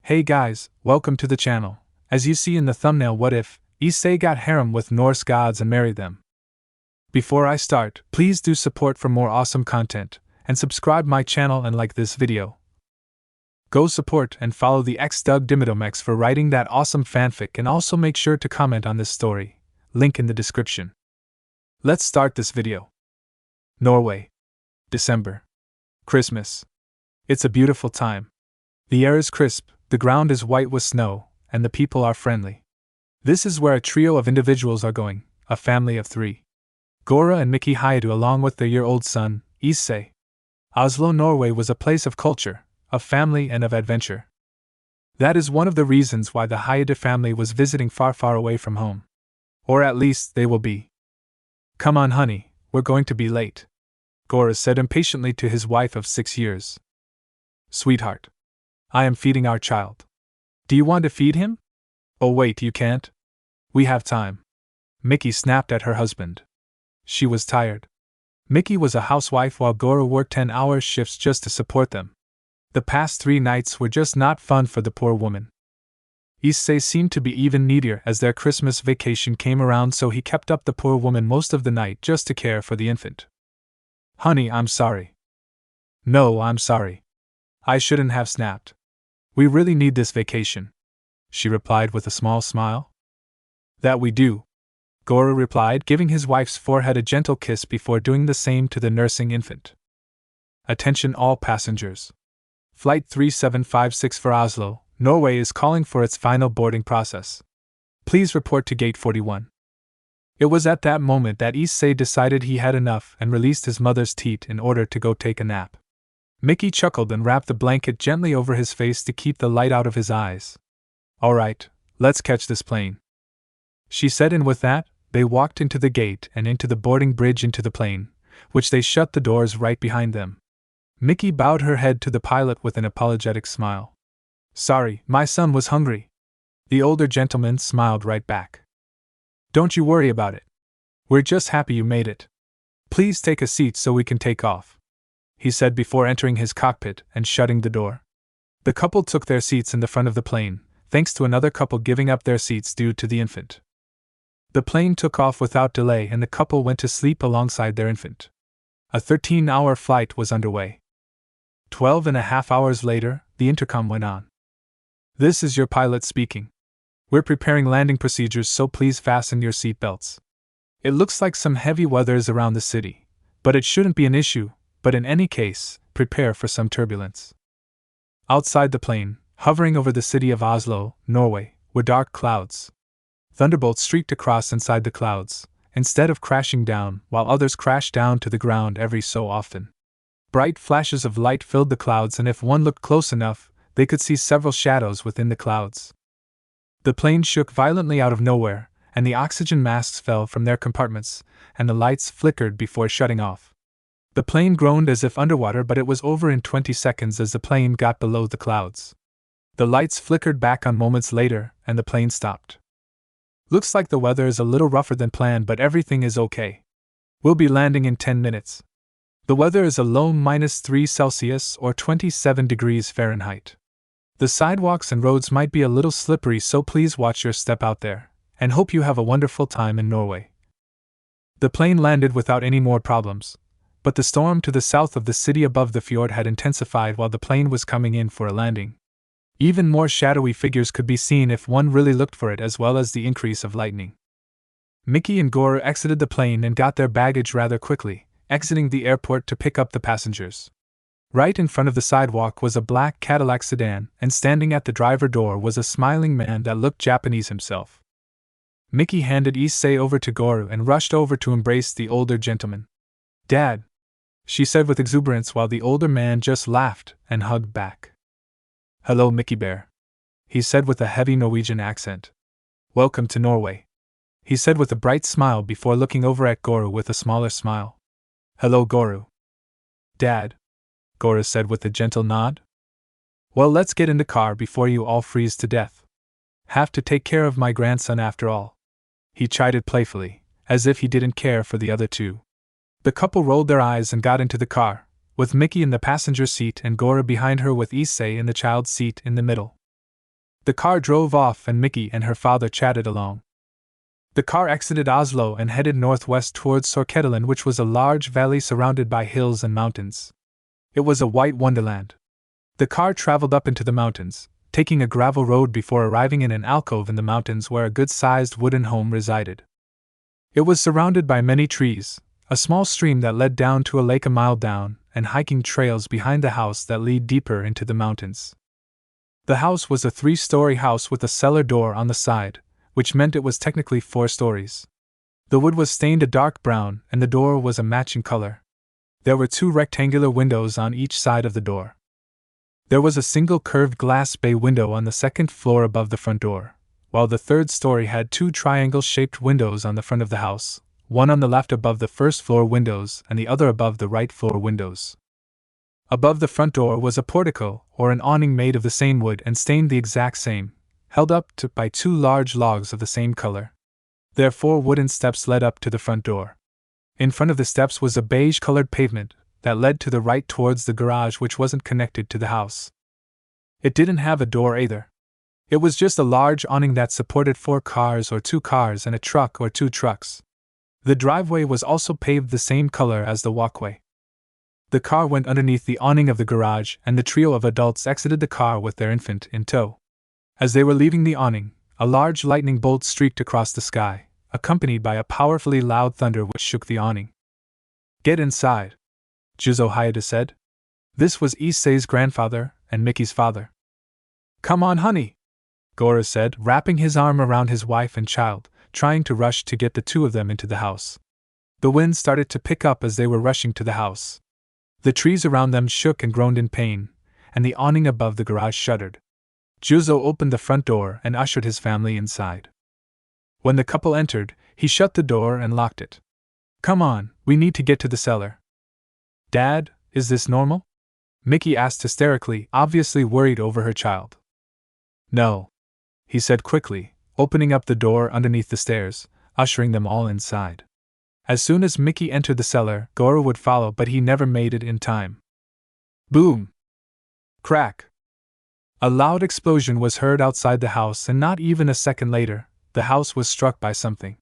Hey guys, welcome to the channel. As you see in the thumbnail, what if Issei got harem with Norse gods and married them? Before I start, please do support for more awesome content, and subscribe my channel and like this video. Go support and follow the xDoug-Dimmadome-x for writing that awesome fanfic, and also make sure to comment on this story, link in the description. Let's start this video. Norway. December. Christmas. It's a beautiful time. The air is crisp, the ground is white with snow, and the people are friendly. This is where a trio of individuals are going, a family of 3. Gora and Mickey Hyoudou along with their year-old son, Issei. Oslo, Norway was a place of culture, of family and of adventure. That is one of the reasons why the Hyoudou family was visiting far away from home. Or at least they will be. Come on honey, we're going to be late. Gora said impatiently to his wife of 6 years. Sweetheart. I am feeding our child. Do you want to feed him? Oh wait, you can't? We have time. Mickey snapped at her husband. She was tired. Mickey was a housewife while Gora worked 10-hour shifts just to support them. The past 3 nights were just not fun for the poor woman. Issei seemed to be even needier as their Christmas vacation came around, so he kept up the poor woman most of the night just to care for the infant. Honey, I'm sorry. No, I'm sorry. I shouldn't have snapped. We really need this vacation, she replied with a small smile. That we do, Gora replied, giving his wife's forehead a gentle kiss before doing the same to the nursing infant. Attention all passengers. Flight 3756 for Oslo, Norway is calling for its final boarding process. Please report to gate 41. It was at that moment that Issei decided he had enough and released his mother's teat in order to go take a nap. Mickey chuckled and wrapped the blanket gently over his face to keep the light out of his eyes. Alright, let's catch this plane, she said, and with that, they walked into the gate and into the boarding bridge into the plane, which they shut the doors right behind them. Mickey bowed her head to the pilot with an apologetic smile. Sorry, my son was hungry. The older gentleman smiled right back. Don't you worry about it. We're just happy you made it. Please take a seat so we can take off, he said before entering his cockpit and shutting the door. The couple took their seats in the front of the plane, thanks to another couple giving up their seats due to the infant. The plane took off without delay and the couple went to sleep alongside their infant. A 13-hour flight was underway. 12.5 hours later, the intercom went on. This is your pilot speaking. We're preparing landing procedures, so please fasten your seat belts. It looks like some heavy weather is around the city, but it shouldn't be an issue, but in any case, prepare for some turbulence. Outside the plane, hovering over the city of Oslo, Norway, were dark clouds. Thunderbolts streaked across inside the clouds, instead of crashing down, while others crashed down to the ground every so often. Bright flashes of light filled the clouds, and if one looked close enough, they could see several shadows within the clouds. The plane shook violently out of nowhere, and the oxygen masks fell from their compartments, and the lights flickered before shutting off. The plane groaned as if underwater, but it was over in 20 seconds as the plane got below the clouds. The lights flickered back on moments later, and the plane stopped. Looks like the weather is a little rougher than planned, but everything is okay. We'll be landing in 10 minutes. The weather is a low -3 Celsius or 27 degrees Fahrenheit. The sidewalks and roads might be a little slippery, so please watch your step out there, and hope you have a wonderful time in Norway. The plane landed without any more problems, but the storm to the south of the city above the fjord had intensified while the plane was coming in for a landing. Even more shadowy figures could be seen if one really looked for it, as well as the increase of lightning. Mickey and Gora exited the plane and got their baggage rather quickly, exiting the airport to pick up the passengers. Right in front of the sidewalk was a black Cadillac sedan, and standing at the driver door was a smiling man that looked Japanese himself. Mickey handed Issei over to Gora and rushed over to embrace the older gentleman. Dad, she said with exuberance, while the older man just laughed and hugged back. Hello, Mickey Bear, he said with a heavy Norwegian accent. Welcome to Norway, he said with a bright smile before looking over at Gora with a smaller smile. Hello, Gora. Dad, Gora said with a gentle nod. Well, let's get in the car before you all freeze to death. Have to take care of my grandson after all, he chided playfully, as if he didn't care for the other two. The couple rolled their eyes and got into the car, with Mickey in the passenger seat and Gora behind her with Issei in the child's seat in the middle. The car drove off and Mickey and her father chatted along. The car exited Oslo and headed northwest towards Sorketeland, which was a large valley surrounded by hills and mountains. It was a white wonderland. The car traveled up into the mountains, taking a gravel road before arriving in an alcove in the mountains where a good-sized wooden home resided. It was surrounded by many trees, a small stream that led down to a lake a mile down, and hiking trails behind the house that lead deeper into the mountains. The house was a 3-story house with a cellar door on the side, which meant it was technically 4 stories. The wood was stained a dark brown, and the door was a matching color. There were 2 rectangular windows on each side of the door. There was a single curved glass bay window on the 2nd floor above the front door, while the 3rd story had 2 triangle-shaped windows on the front of the house, one on the left above the 1st floor windows and the other above the right floor windows. Above the front door was a portico, or an awning made of the same wood and stained the exact same, held up by 2 large logs of the same color. Their 4 wooden steps led up to the front door. In front of the steps was a beige-colored pavement that led to the right towards the garage, which wasn't connected to the house. It didn't have a door either. It was just a large awning that supported 4 cars or 2 cars and a truck or 2 trucks. The driveway was also paved the same color as the walkway. The car went underneath the awning of the garage, and the trio of adults exited the car with their infant in tow. As they were leaving the awning, a large lightning bolt streaked across the sky, accompanied by a powerfully loud thunder which shook the awning. "Get inside," Hyoudou said. This was Issei's grandfather and Mickey's father. "Come on, honey," Goro said, wrapping his arm around his wife and child, trying to rush to get the 2 of them into the house. The wind started to pick up as they were rushing to the house. The trees around them shook and groaned in pain, and the awning above the garage shuddered. Hyoudou opened the front door and ushered his family inside. When the couple entered, he shut the door and locked it. "Come on, we need to get to the cellar." "Dad, is this normal?" Mickey asked hysterically, obviously worried over her child. "No," he said quickly, opening up the door underneath the stairs, ushering them all inside. As soon as Mickey entered the cellar, Goro would follow, but he never made it in time. Boom! Crack! A loud explosion was heard outside the house, and not even a second later, the house was struck by something.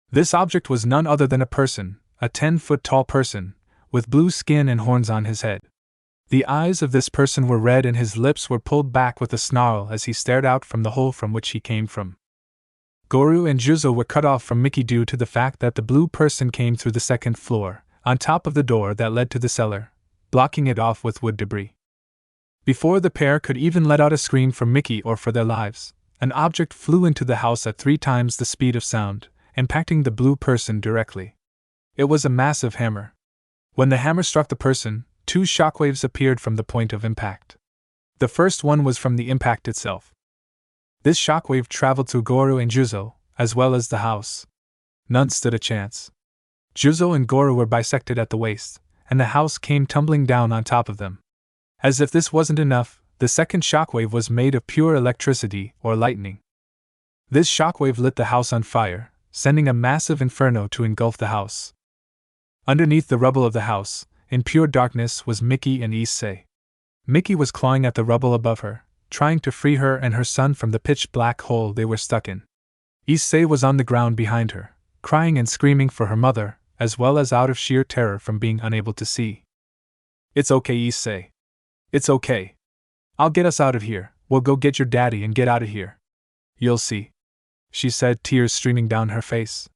This object was none other than a person, a 10-foot-tall person, with blue skin and horns on his head. The eyes of this person were red and his lips were pulled back with a snarl as he stared out from the hole from which he came from. Goro and Hyoudou were cut off from Mickey due to the fact that the blue person came through the 2nd floor, on top of the door that led to the cellar, blocking it off with wood debris. Before the pair could even let out a scream for Mickey or for their lives, an object flew into the house at 3 times the speed of sound, impacting the blue person directly. It was a massive hammer. When the hammer struck the person, 2 shockwaves appeared from the point of impact. The first one was from the impact itself. This shockwave traveled through Goro and Hyoudou, as well as the house. None stood a chance. Hyoudou and Goro were bisected at the waist, and the house came tumbling down on top of them. As if this wasn't enough, the second shockwave was made of pure electricity or lightning. This shockwave lit the house on fire, sending a massive inferno to engulf the house. Underneath the rubble of the house, in pure darkness, was Mickey and Issei. Mickey was clawing at the rubble above her, trying to free her and her son from the pitch-black hole they were stuck in. Issei was on the ground behind her, crying and screaming for her mother, as well as out of sheer terror from being unable to see. "It's okay, Issei. It's okay. I'll get us out of here. We'll go get your daddy and get out of here. You'll see," she said, tears streaming down her face.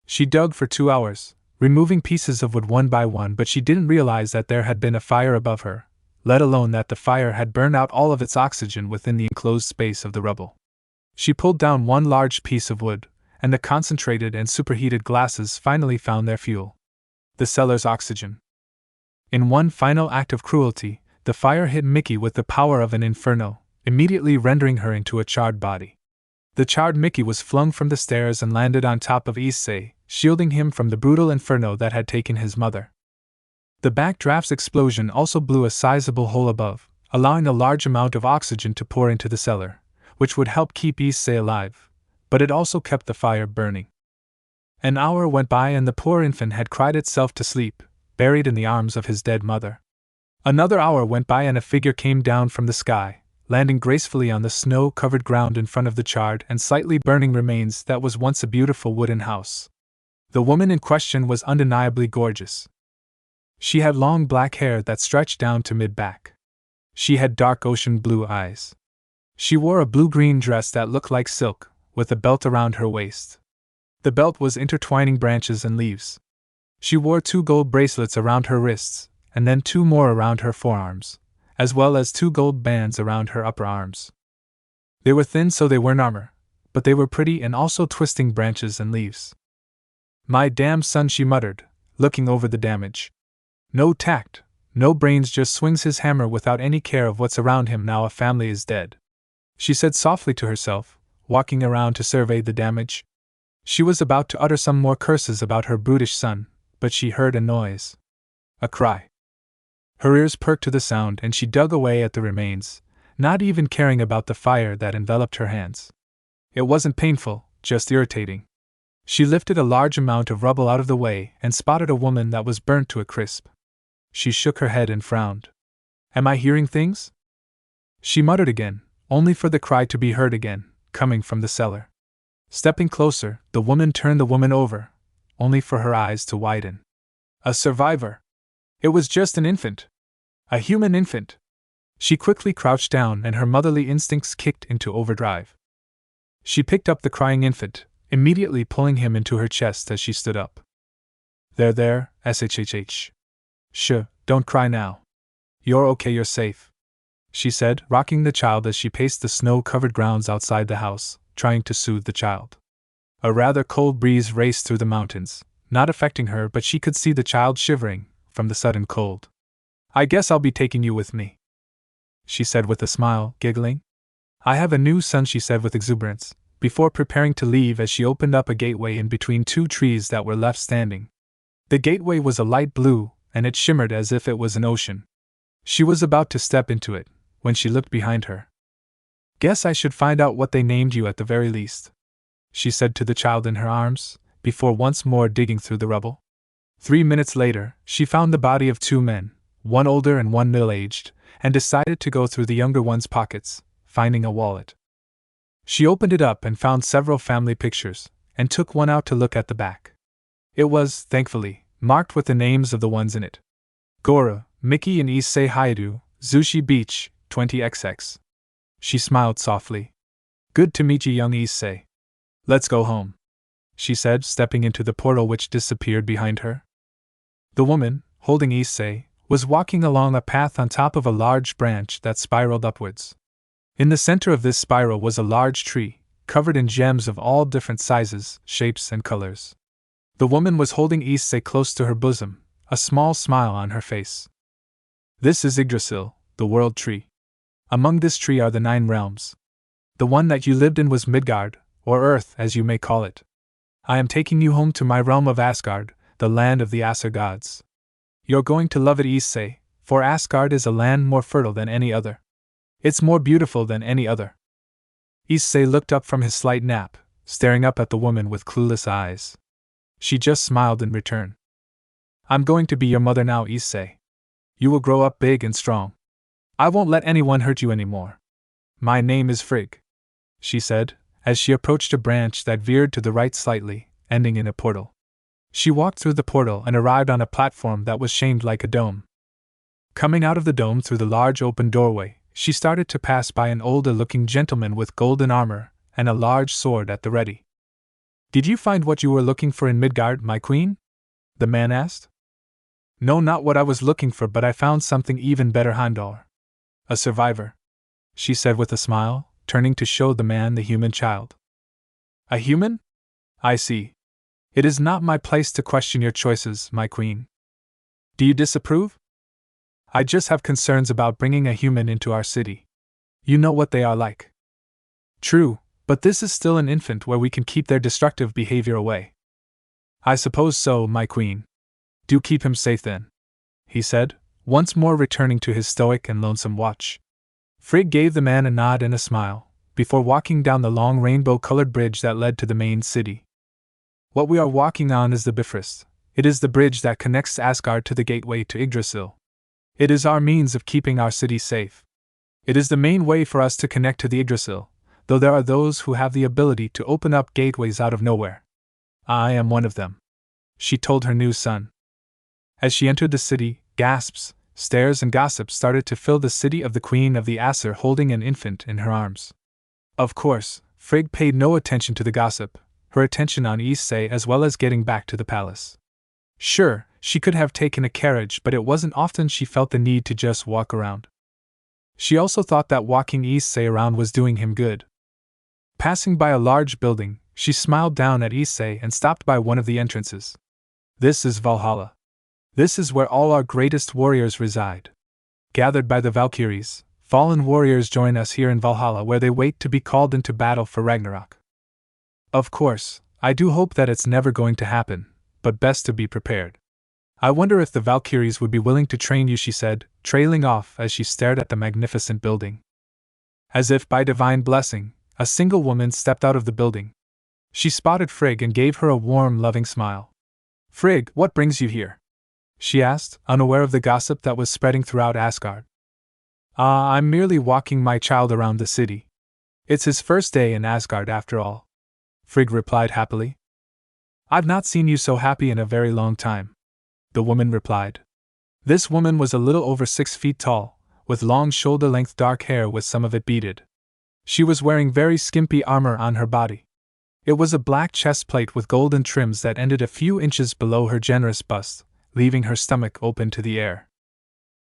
She dug for 2 hours, removing pieces of wood one by one, but she didn't realize that there had been a fire above her, let alone that the fire had burned out all of its oxygen within the enclosed space of the rubble. She pulled down one large piece of wood, and the concentrated and superheated glasses finally found their fuel: the cellar's oxygen. In one final act of cruelty, the fire hit Mickey with the power of an inferno, immediately rendering her into a charred body. The charred Mickey was flung from the stairs and landed on top of Issei, shielding him from the brutal inferno that had taken his mother. The backdraft's explosion also blew a sizable hole above, allowing a large amount of oxygen to pour into the cellar, which would help keep Issei alive, but it also kept the fire burning. An hour went by and the poor infant had cried itself to sleep, buried in the arms of his dead mother. Another hour went by and a figure came down from the sky, landing gracefully on the snow-covered ground in front of the charred and slightly burning remains that was once a beautiful wooden house. The woman in question was undeniably gorgeous. She had long black hair that stretched down to mid-back. She had dark ocean blue eyes. She wore a blue-green dress that looked like silk, with a belt around her waist. The belt was intertwining branches and leaves. She wore 2 gold bracelets around her wrists, and then 2 more around her forearms, as well as 2 gold bands around her upper arms. They were thin, so they weren't armor, but they were pretty and also twisting branches and leaves. "My damn son," she muttered, looking over the damage. "No tact, no brains, just swings his hammer without any care of what's around him. Now a family is dead," she said softly to herself, walking around to survey the damage. She was about to utter some more curses about her brutish son, but she heard a noise. A cry. Her ears perked to the sound and she dug away at the remains, not even caring about the fire that enveloped her hands. It wasn't painful, just irritating. She lifted a large amount of rubble out of the way and spotted a woman that was burnt to a crisp. She shook her head and frowned. "Am I hearing things?" She muttered again, only for the cry to be heard again, coming from the cellar. Stepping closer, the woman turned the woman over, only for her eyes to widen. A survivor! It was just an infant! A human infant! She quickly crouched down and her motherly instincts kicked into overdrive. She picked up the crying infant, immediately pulling him into her chest as she stood up. There, shhh. Shh, don't cry now. You're okay, you're safe," she said, rocking the child as she paced the snow-covered grounds outside the house, trying to soothe the child. A rather cold breeze raced through the mountains, not affecting her, but she could see the child shivering from the sudden cold. "I guess I'll be taking you with me," she said with a smile, giggling. "I have a new son," she said with exuberance, before preparing to leave as she opened up a gateway in between 2 trees that were left standing. The gateway was a light blue, and it shimmered as if it was an ocean. She was about to step into it, when she looked behind her. "Guess I should find out what they named you at the very least," she said to the child in her arms, before once more digging through the rubble. 3 minutes later, she found the body of 2 men, one older and one middle-aged, and decided to go through the younger one's pockets, finding a wallet. She opened it up and found several family pictures, and took one out to look at the back. It was, thankfully, marked with the names of the ones in it. Gora, Mickey and Issei Hyoudou, Zushi Beach, 20XX. She smiled softly. "Good to meet you, young Issei. Let's go home," she said, stepping into the portal which disappeared behind her. The woman, holding Issei, was walking along a path on top of a large branch that spiraled upwards. In the center of this spiral was a large tree, covered in gems of all different sizes, shapes, and colors. The woman was holding Issei close to her bosom, a small smile on her face. "This is Yggdrasil, the world tree. Among this tree are the 9 realms. The one that you lived in was Midgard, or Earth as you may call it. I am taking you home to my realm of Asgard, the land of the Aesir gods. You're going to love it, Issei, for Asgard is a land more fertile than any other. It's more beautiful than any other." Issei looked up from his slight nap, staring up at the woman with clueless eyes. She just smiled in return. "I'm going to be your mother now, Issei. You will grow up big and strong. I won't let anyone hurt you anymore. My name is Frig," she said, as she approached a branch that veered to the right slightly, ending in a portal. She walked through the portal and arrived on a platform that was shaped like a dome. Coming out of the dome through the large open doorway, she started to pass by an older-looking gentleman with golden armor and a large sword at the ready. "Did you find what you were looking for in Midgard, my queen?" the man asked. "No, not what I was looking for, but I found something even better, Heimdall. A survivor," she said with a smile, turning to show the man the human child. "A human? I see. It is not my place to question your choices, my queen. Do you disapprove? I just have concerns about bringing a human into our city. You know what they are like." "True, but this is still an infant where we can keep their destructive behavior away." "I suppose so, my queen. Do keep him safe then," he said, once more returning to his stoic and lonesome watch. Frigg gave the man a nod and a smile, before walking down the long rainbow-colored bridge that led to the main city. "What we are walking on is the Bifrost. It is the bridge that connects Asgard to the gateway to Yggdrasil. It is our means of keeping our city safe. It is the main way for us to connect to the Yggdrasil, though there are those who have the ability to open up gateways out of nowhere. I am one of them," she told her new son. As she entered the city, gasps, stares, and gossips started to fill the city of the Queen of the Aesir holding an infant in her arms. Of course, Frigg paid no attention to the gossip, her attention on Issei as well as getting back to the palace. Sure, she could have taken a carriage, but it wasn't often she felt the need to just walk around. She also thought that walking Issei around was doing him good. Passing by a large building, she smiled down at Issei and stopped by one of the entrances. "This is Valhalla. This is where all our greatest warriors reside. Gathered by the Valkyries, fallen warriors join us here in Valhalla where they wait to be called into battle for Ragnarok. Of course, I do hope that it's never going to happen, but best to be prepared. I wonder if the Valkyries would be willing to train you," she said, trailing off as she stared at the magnificent building. As if by divine blessing, a single woman stepped out of the building. She spotted Frigg and gave her a warm, loving smile. "Frigg, what brings you here?" she asked, unaware of the gossip that was spreading throughout Asgard. I'm merely walking my child around the city. It's his first day in Asgard after all," Frigg replied happily. "I've not seen you so happy in a very long time," the woman replied. This woman was a little over 6 feet tall, with long shoulder-length dark hair with some of it beaded. She was wearing very skimpy armor on her body. It was a black chest plate with golden trims that ended a few inches below her generous bust, leaving her stomach open to the air.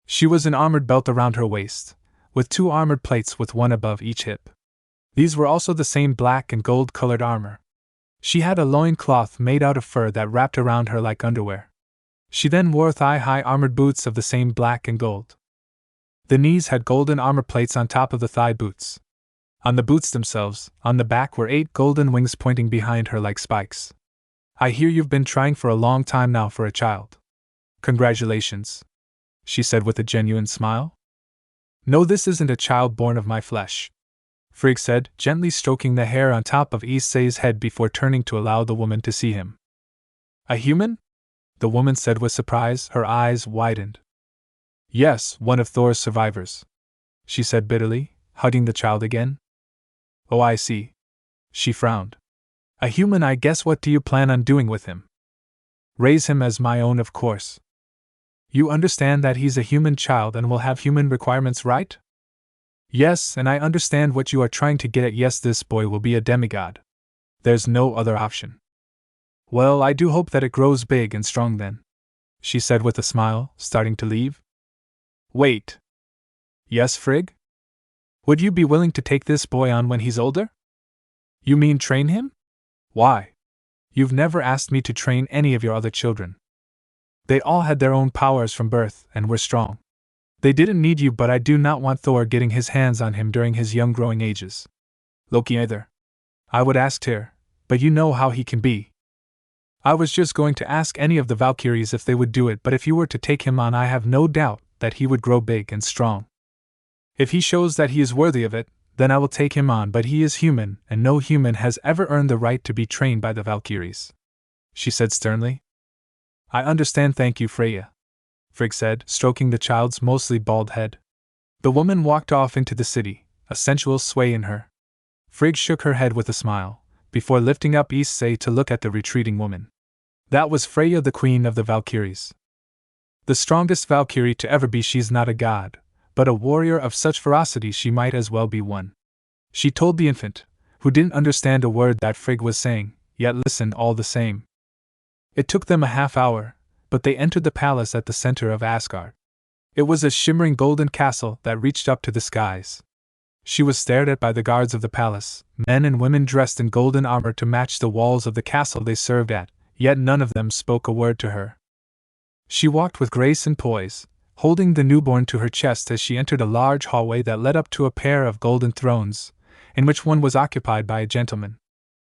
She was an armored belt around her waist, with 2 armored plates with one above each hip. These were also the same black and gold-colored armor. She had a loincloth made out of fur that wrapped around her like underwear. She then wore thigh-high armored boots of the same black and gold. The knees had golden armor plates on top of the thigh boots. On the boots themselves, on the back were 8 golden wings pointing behind her like spikes. "I hear you've been trying for a long time now for a child. Congratulations," she said with a genuine smile. "No, this isn't a child born of my flesh," Frigg said, gently stroking the hair on top of Issei's head before turning to allow the woman to see him. "A human?" the woman said with surprise, her eyes widened. "Yes, one of Thor's survivors," she said bitterly, hugging the child again. "Oh, I see." She frowned. "A human, I guess. What do you plan on doing with him?" "Raise him as my own, of course." "You understand that he's a human child and will have human requirements, right?" "Yes, and I understand what you are trying to get at. Yes, this boy will be a demigod. There's no other option." "Well, I do hope that it grows big and strong then," she said with a smile, starting to leave. "Wait. Yes, Frigg? Would you be willing to take this boy on when he's older?" "You mean train him? Why? You've never asked me to train any of your other children. They all had their own powers from birth and were strong. They didn't need you, but I do not want Thor getting his hands on him during his young growing ages. Loki either. I would ask Tyr, but you know how he can be. I was just going to ask any of the Valkyries if they would do it, but if you were to take him on, I have no doubt that he would grow big and strong. If he shows that he is worthy of it, then I will take him on, but he is human, and no human has ever earned the right to be trained by the Valkyries," she said sternly. "I understand, thank you, Freya," Frigg said, stroking the child's mostly bald head. The woman walked off into the city, a sensual sway in her. Frigg shook her head with a smile, before lifting up Issei to look at the retreating woman. That was Freya, the queen of the Valkyries. The strongest Valkyrie to ever be. She's not a god, but a warrior of such ferocity she might as well be one. She told the infant, who didn't understand a word that Frigg was saying, yet listened all the same. It took them a half-hour, but they entered the palace at the center of Asgard. It was a shimmering golden castle that reached up to the skies. She was stared at by the guards of the palace, men and women dressed in golden armor to match the walls of the castle they served at, yet none of them spoke a word to her. She walked with grace and poise, holding the newborn to her chest as she entered a large hallway that led up to a pair of golden thrones, in which one was occupied by a gentleman.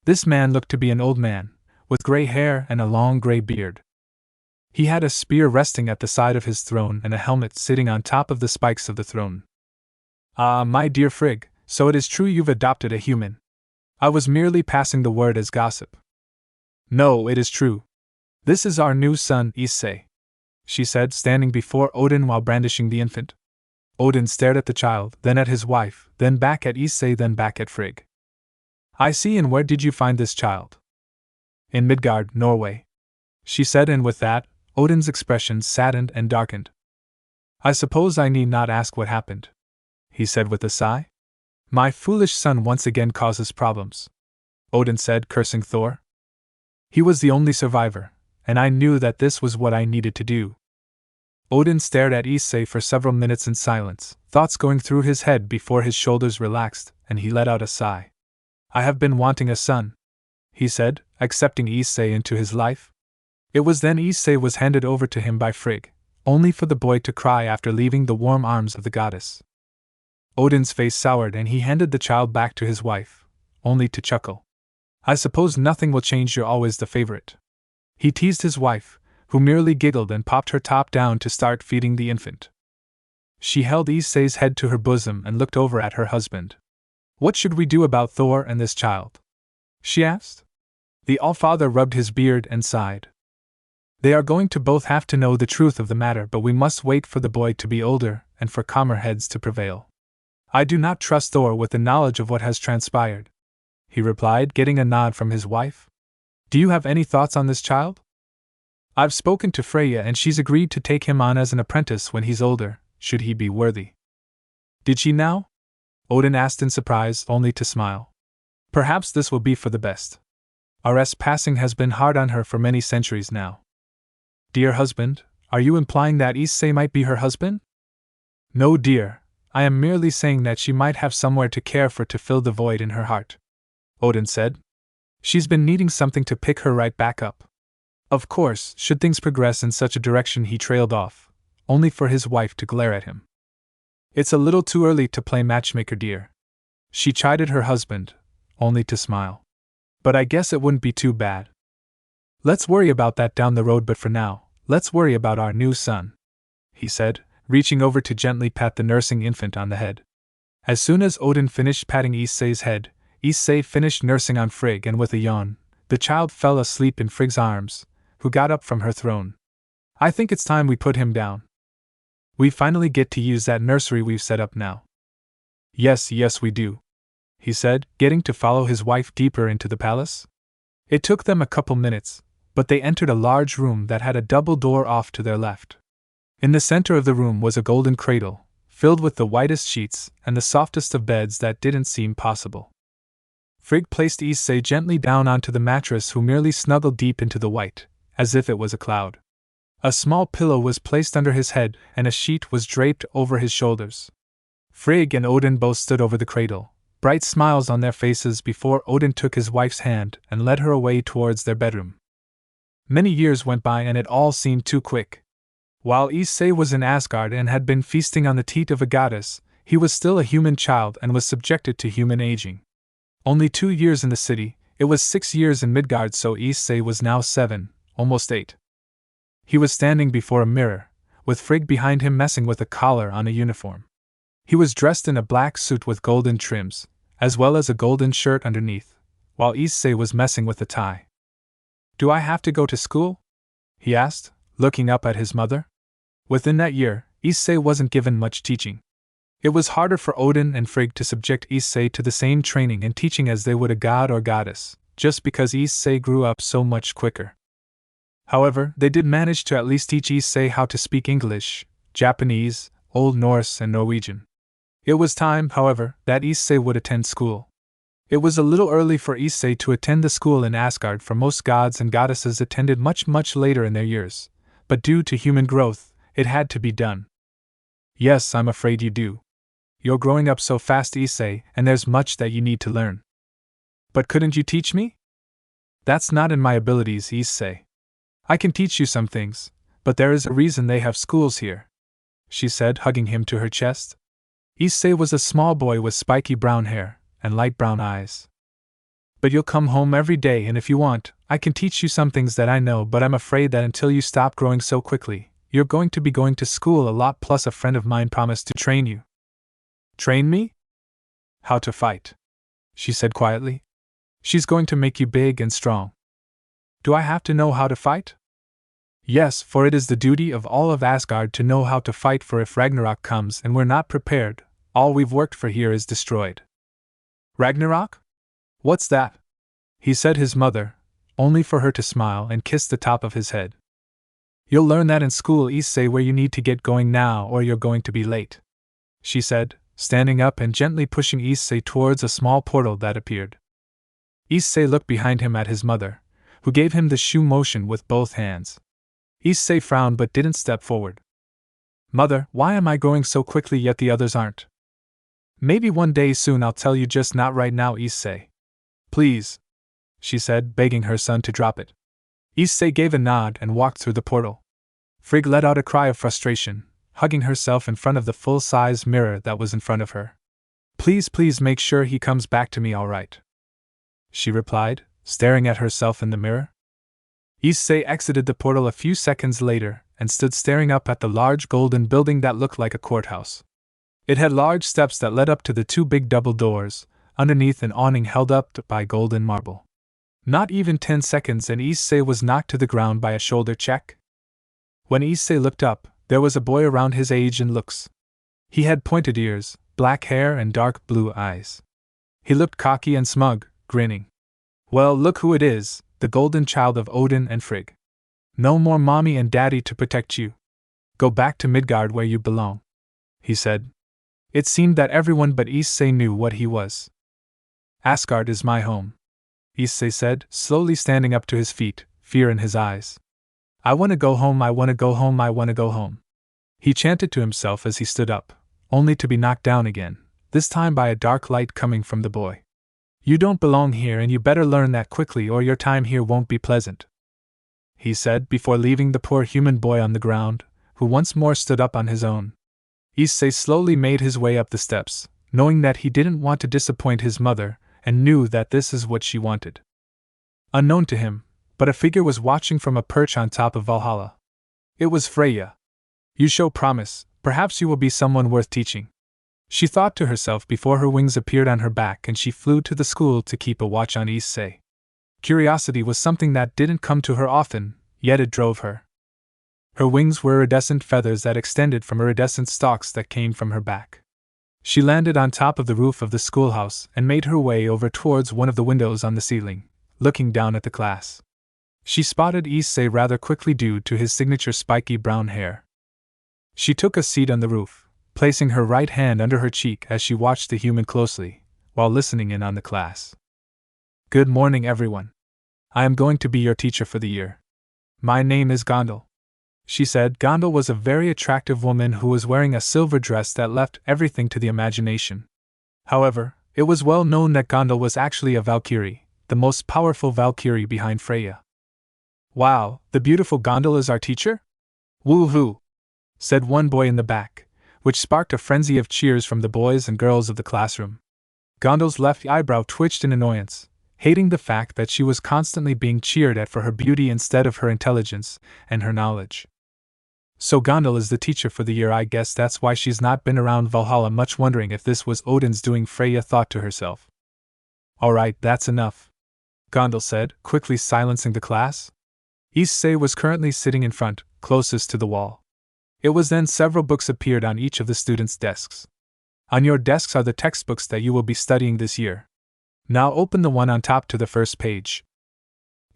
This man looked to be an old man, with gray hair and a long gray beard. He had a spear resting at the side of his throne and a helmet sitting on top of the spikes of the throne. "Ah, my dear Frigg, so it is true you've adopted a human. I was merely passing the word as gossip." "No, it is true. This is our new son, Issei," she said, standing before Odin while brandishing the infant. Odin stared at the child, then at his wife, then back at Issei, then back at Frig. I see, and where did you find this child? In Midgard, Norway, she said, and with that, Odin's expression saddened and darkened. I suppose I need not ask what happened, he said with a sigh. My foolish son once again causes problems, Odin said, cursing Thor. He was the only survivor, and I knew that this was what I needed to do. Odin stared at Issei for several minutes in silence, thoughts going through his head before his shoulders relaxed, and he let out a sigh. I have been wanting a son, he said, accepting Issei into his life. It was then Issei was handed over to him by Frig, only for the boy to cry after leaving the warm arms of the goddess. Odin's face soured and he handed the child back to his wife, only to chuckle. I suppose nothing will change, you're always the favorite. He teased his wife, who merely giggled and popped her top down to start feeding the infant. She held Issei's head to her bosom and looked over at her husband. What should we do about Thor and this child? She asked. The Allfather rubbed his beard and sighed. They are going to both have to know the truth of the matter, but we must wait for the boy to be older and for calmer heads to prevail. I do not trust Thor with the knowledge of what has transpired, he replied, getting a nod from his wife. Do you have any thoughts on this child? I've spoken to Freya and she's agreed to take him on as an apprentice when he's older, should he be worthy. Did she now? Odin asked in surprise, only to smile. Perhaps this will be for the best. Our passing has been hard on her for many centuries now. Dear husband, are you implying that Issei might be her husband? No, dear, I am merely saying that she might have somewhere to care for to fill the void in her heart, Odin said. She's been needing something to pick her right back up. Of course, should things progress in such a direction, he trailed off, only for his wife to glare at him. It's a little too early to play matchmaker, dear. She chided her husband, only to smile. But I guess it wouldn't be too bad. Let's worry about that down the road, but for now, let's worry about our new son, he said, reaching over to gently pat the nursing infant on the head. As soon as Odin finished patting Issei's head, Issei finished nursing on Frig, and with a yawn, the child fell asleep in Frig's arms, who got up from her throne. I think it's time we put him down. We finally get to use that nursery we've set up now. Yes, we do, he said, getting to follow his wife deeper into the palace. It took them a couple minutes, but they entered a large room that had a double door off to their left. In the center of the room was a golden cradle, filled with the whitest sheets and the softest of beds that didn't seem possible. Frig placed Issei gently down onto the mattress, who merely snuggled deep into the white, as if it was a cloud. A small pillow was placed under his head and a sheet was draped over his shoulders. Frig and Odin both stood over the cradle, bright smiles on their faces, before Odin took his wife's hand and led her away towards their bedroom. Many years went by and it all seemed too quick. While Issei was in Asgard and had been feasting on the teat of a goddess, he was still a human child and was subjected to human aging. Only 2 years in the city, it was 6 years in Midgard, so Issei was now 7, almost 8. He was standing before a mirror, with Frig behind him messing with a collar on a uniform. He was dressed in a black suit with golden trims, as well as a golden shirt underneath, while Issei was messing with a tie. Do I have to go to school? He asked, looking up at his mother. Within that year, Issei wasn't given much teaching. It was harder for Odin and Frig to subject Issei to the same training and teaching as they would a god or goddess, just because Issei grew up so much quicker. However, they did manage to at least teach Issei how to speak English, Japanese, Old Norse, and Norwegian. It was time, however, that Issei would attend school. It was a little early for Issei to attend the school in Asgard, for most gods and goddesses attended much later in their years, but due to human growth, it had to be done. Yes, I'm afraid you do. You're growing up so fast, Issei, and there's much that you need to learn. But couldn't you teach me? That's not in my abilities, Issei. I can teach you some things, but there is a reason they have schools here, she said, hugging him to her chest. Issei was a small boy with spiky brown hair and light brown eyes. But you'll come home every day, and if you want, I can teach you some things that I know, but I'm afraid that until you stop growing so quickly, you're going to be going to school a lot, plus a friend of mine promised to train you. Train me? How to fight, she said quietly. She's going to make you big and strong. Do I have to know how to fight? Yes, for it is the duty of all of Asgard to know how to fight, for if Ragnarok comes and we're not prepared, all we've worked for here is destroyed. Ragnarok? What's that? He said his mother, only for her to smile and kiss the top of his head. You'll learn that in school, Issei, where you need to get going now or you're going to be late, she said, standing up and gently pushing Issei towards a small portal that appeared. Issei looked behind him at his mother, who gave him the shoe motion with both hands. Issei frowned but didn't step forward. Mother, why am I growing so quickly yet the others aren't? Maybe one day soon, I'll tell you, just not right now, Issei. Please, she said, begging her son to drop it. Issei gave a nod and walked through the portal. Frig let out a cry of frustration, hugging herself in front of the full-size mirror that was in front of her. Please, please make sure he comes back to me all right, she replied, staring at herself in the mirror. Issei exited the portal a few seconds later and stood staring up at the large golden building that looked like a courthouse. It had large steps that led up to the two big double doors, underneath an awning held up by golden marble. Not even 10 seconds and Issei was knocked to the ground by a shoulder check. When Issei looked up, there was a boy around his age and looks. He had pointed ears, black hair and dark blue eyes. He looked cocky and smug, grinning. Well, look who it is, the golden child of Odin and Frig. No more mommy and daddy to protect you. Go back to Midgard where you belong, he said. It seemed that everyone but Issei knew what he was. Asgard is my home, Issei said, slowly standing up to his feet, fear in his eyes. I want to go home, I want to go home, I want to go home. He chanted to himself as he stood up, only to be knocked down again, this time by a dark light coming from the boy. You don't belong here and you better learn that quickly or your time here won't be pleasant, he said before leaving the poor human boy on the ground, who once more stood up on his own. Issei slowly made his way up the steps, knowing that he didn't want to disappoint his mother, and knew that this is what she wanted. Unknown to him, but a figure was watching from a perch on top of Valhalla. It was Freya. You show promise, perhaps you will be someone worth teaching, she thought to herself before her wings appeared on her back and she flew to the school to keep a watch on Issei. Curiosity was something that didn't come to her often, yet it drove her. Her wings were iridescent feathers that extended from iridescent stalks that came from her back. She landed on top of the roof of the schoolhouse and made her way over towards one of the windows on the ceiling, looking down at the class. She spotted Issei rather quickly due to his signature spiky brown hair. She took a seat on the roof, placing her right hand under her cheek as she watched the human closely, while listening in on the class. Good morning, everyone. I am going to be your teacher for the year. My name is Gondel, she said. Gondel was a very attractive woman who was wearing a silver dress that left everything to the imagination. However, it was well known that Gondel was actually a Valkyrie, the most powerful Valkyrie behind Freya. Wow, the beautiful Gondel is our teacher? Woo-hoo, said one boy in the back, which sparked a frenzy of cheers from the boys and girls of the classroom. Gondel's left eyebrow twitched in annoyance, hating the fact that she was constantly being cheered at for her beauty instead of her intelligence and her knowledge. So Gondel is the teacher for the year. I guess that's why she's not been around Valhalla much, wondering if this was Odin's doing, Freya thought to herself. Alright, that's enough, Gondel said, quickly silencing the class. Issei was currently sitting in front, closest to the wall. It was then several books appeared on each of the students' desks. On your desks are the textbooks that you will be studying this year. Now open the one on top to the first page.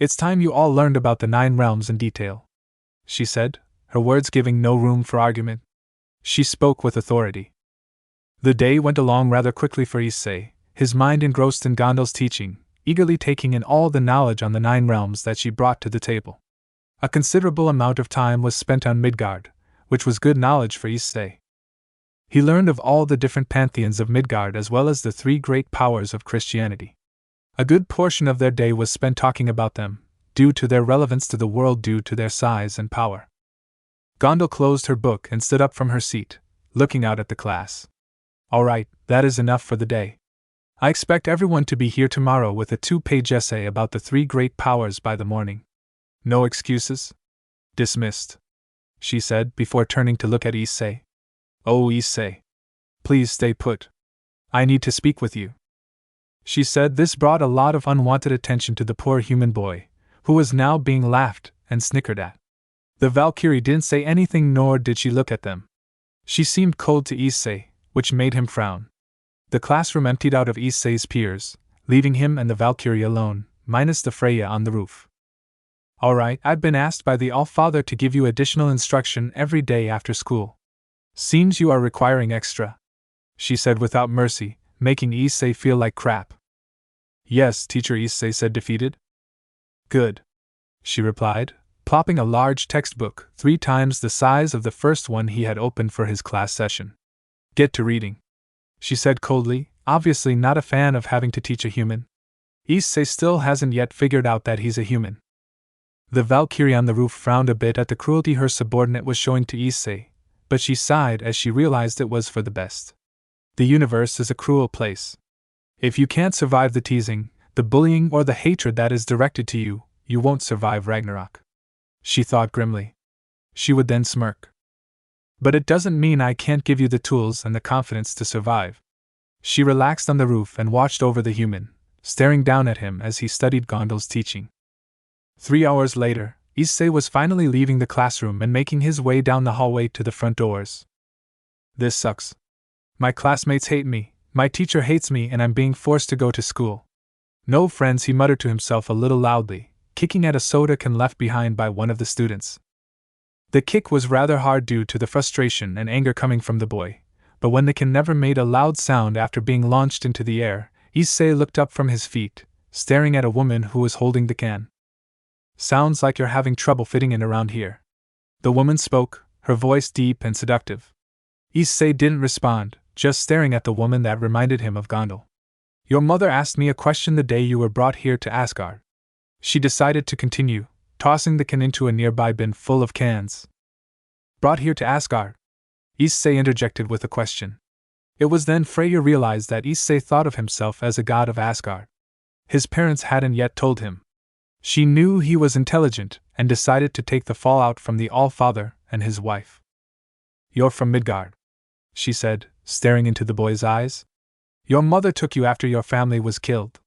It's time you all learned about the 9 realms in detail, she said, her words giving no room for argument. She spoke with authority. The day went along rather quickly for Issei, his mind engrossed in Gondel's teaching, eagerly taking in all the knowledge on the 9 realms that she brought to the table. A considerable amount of time was spent on Midgard, which was good knowledge for Issei. He learned of all the different pantheons of Midgard as well as the 3 great powers of Christianity. A good portion of their day was spent talking about them, due to their relevance to the world, due to their size and power. Gondel closed her book and stood up from her seat, looking out at the class. Alright, that is enough for the day. I expect everyone to be here tomorrow with a 2-page essay about the 3 great powers by the morning. No excuses? Dismissed, she said before turning to look at Issei. Oh, Issei. Please stay put. I need to speak with you, she said. This brought a lot of unwanted attention to the poor human boy, who was now being laughed and snickered at. The Valkyrie didn't say anything, nor did she look at them. She seemed cold to Issei, which made him frown. The classroom emptied out of Issei's peers, leaving him and the Valkyrie alone, minus the Freya on the roof. Alright, I've been asked by the All-Father to give you additional instruction every day after school. Seems you are requiring extra, she said without mercy, making Issei feel like crap. Yes, teacher, Issei said, defeated. Good, she replied, plopping a large textbook, 3 times the size of the first one he had opened for his class session. Get to reading, she said coldly, obviously not a fan of having to teach a human. Issei still hasn't yet figured out that he's a human. The Valkyrie on the roof frowned a bit at the cruelty her subordinate was showing to Issei, but she sighed as she realized it was for the best. The universe is a cruel place. If you can't survive the teasing, the bullying, or the hatred that is directed to you, you won't survive Ragnarok, she thought grimly. She would then smirk. But it doesn't mean I can't give you the tools and the confidence to survive. She relaxed on the roof and watched over the human, staring down at him as he studied Gondel's teaching. 3 hours later, Issei was finally leaving the classroom and making his way down the hallway to the front doors. This sucks. My classmates hate me, my teacher hates me, and I'm being forced to go to school. No friends, he muttered to himself a little loudly, kicking at a soda can left behind by one of the students. The kick was rather hard due to the frustration and anger coming from the boy, but when the can never made a loud sound after being launched into the air, Issei looked up from his feet, staring at a woman who was holding the can. Sounds like you're having trouble fitting in around here. The woman spoke, her voice deep and seductive. Issei didn't respond, just staring at the woman that reminded him of Gondel. Your mother asked me a question the day you were brought here to Asgard. She decided to continue, tossing the can into a nearby bin full of cans. Brought here to Asgard? Issei interjected with a question. It was then Freya realized that Issei thought of himself as a god of Asgard. His parents hadn't yet told him. She knew he was intelligent, and decided to take the fallout from the All-Father and his wife. You're from Midgard, she said, staring into the boy's eyes. Your mother took you after your family was killed.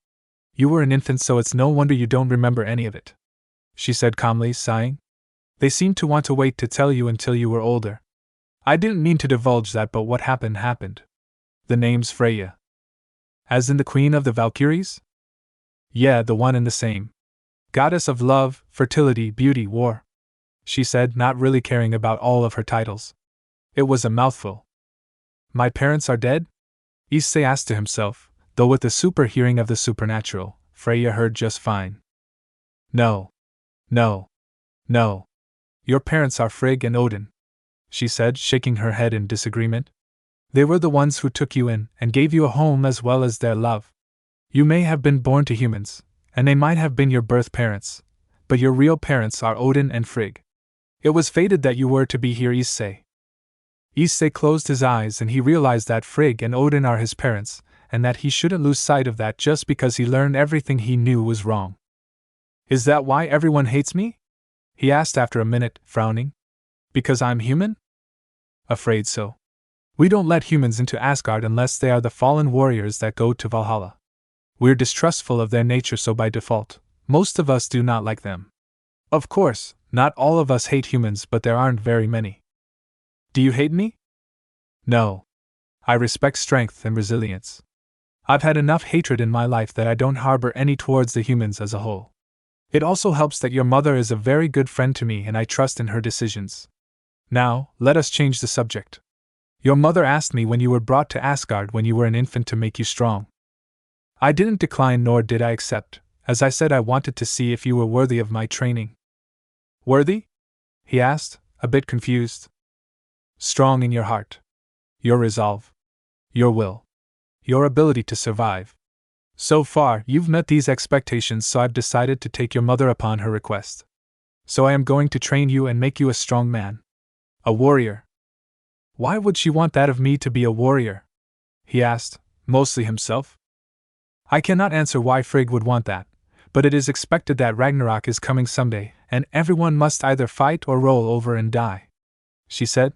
You were an infant, so it's no wonder you don't remember any of it, she said calmly, sighing. They seemed to want to wait to tell you until you were older. I didn't mean to divulge that, but what happened happened. The name's Freya. As in the Queen of the Valkyries? Yeah, the one and the same. Goddess of love, fertility, beauty, war, she said, not really caring about all of her titles. It was a mouthful. My parents are dead? Issei asked to himself, though with the super hearing of the supernatural, Freya heard just fine. No. No. No. Your parents are Frig and Odin, she said, shaking her head in disagreement. They were the ones who took you in and gave you a home as well as their love. You may have been born to humans, and they might have been your birth parents, but your real parents are Odin and Frig. It was fated that you were to be here, Issei. Issei closed his eyes and he realized that Frig and Odin are his parents, and that he shouldn't lose sight of that just because he learned everything he knew was wrong. Is that why everyone hates me? He asked after a minute, frowning. Because I'm human? Afraid so. We don't let humans into Asgard unless they are the fallen warriors that go to Valhalla. We're distrustful of their nature, so by default, most of us do not like them. Of course, not all of us hate humans, but there aren't very many. Do you hate me? No. I respect strength and resilience. I've had enough hatred in my life that I don't harbor any towards the humans as a whole. It also helps that your mother is a very good friend to me and I trust in her decisions. Now, let us change the subject. Your mother asked me when you were brought to Asgard when you were an infant to make you strong. I didn't decline nor did I accept, as I said I wanted to see if you were worthy of my training. Worthy? He asked, a bit confused. Strong in your heart. Your resolve. Your will. Your ability to survive. So far, you've met these expectations, so I've decided to take your mother upon her request. So I am going to train you and make you a strong man. A warrior. Why would she want that of me, to be a warrior? He asked, mostly himself. I cannot answer why Frig would want that, but it is expected that Ragnarok is coming someday, and everyone must either fight or roll over and die, she said.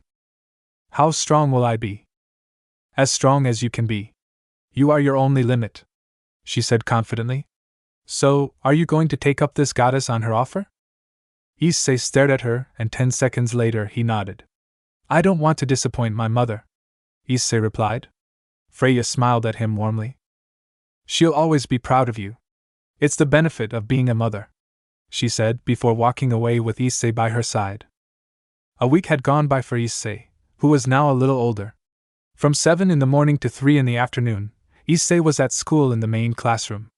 How strong will I be? As strong as you can be. You are your only limit, she said confidently. So, are you going to take up this goddess on her offer? Issei stared at her, and 10 seconds later he nodded. I don't want to disappoint my mother, Issei replied. Freya smiled at him warmly. She'll always be proud of you. It's the benefit of being a mother, she said before walking away with Issei by her side. A week had gone by for Issei, who was now a little older. From 7 in the morning to 3 in the afternoon, Issei was at school in the main classroom.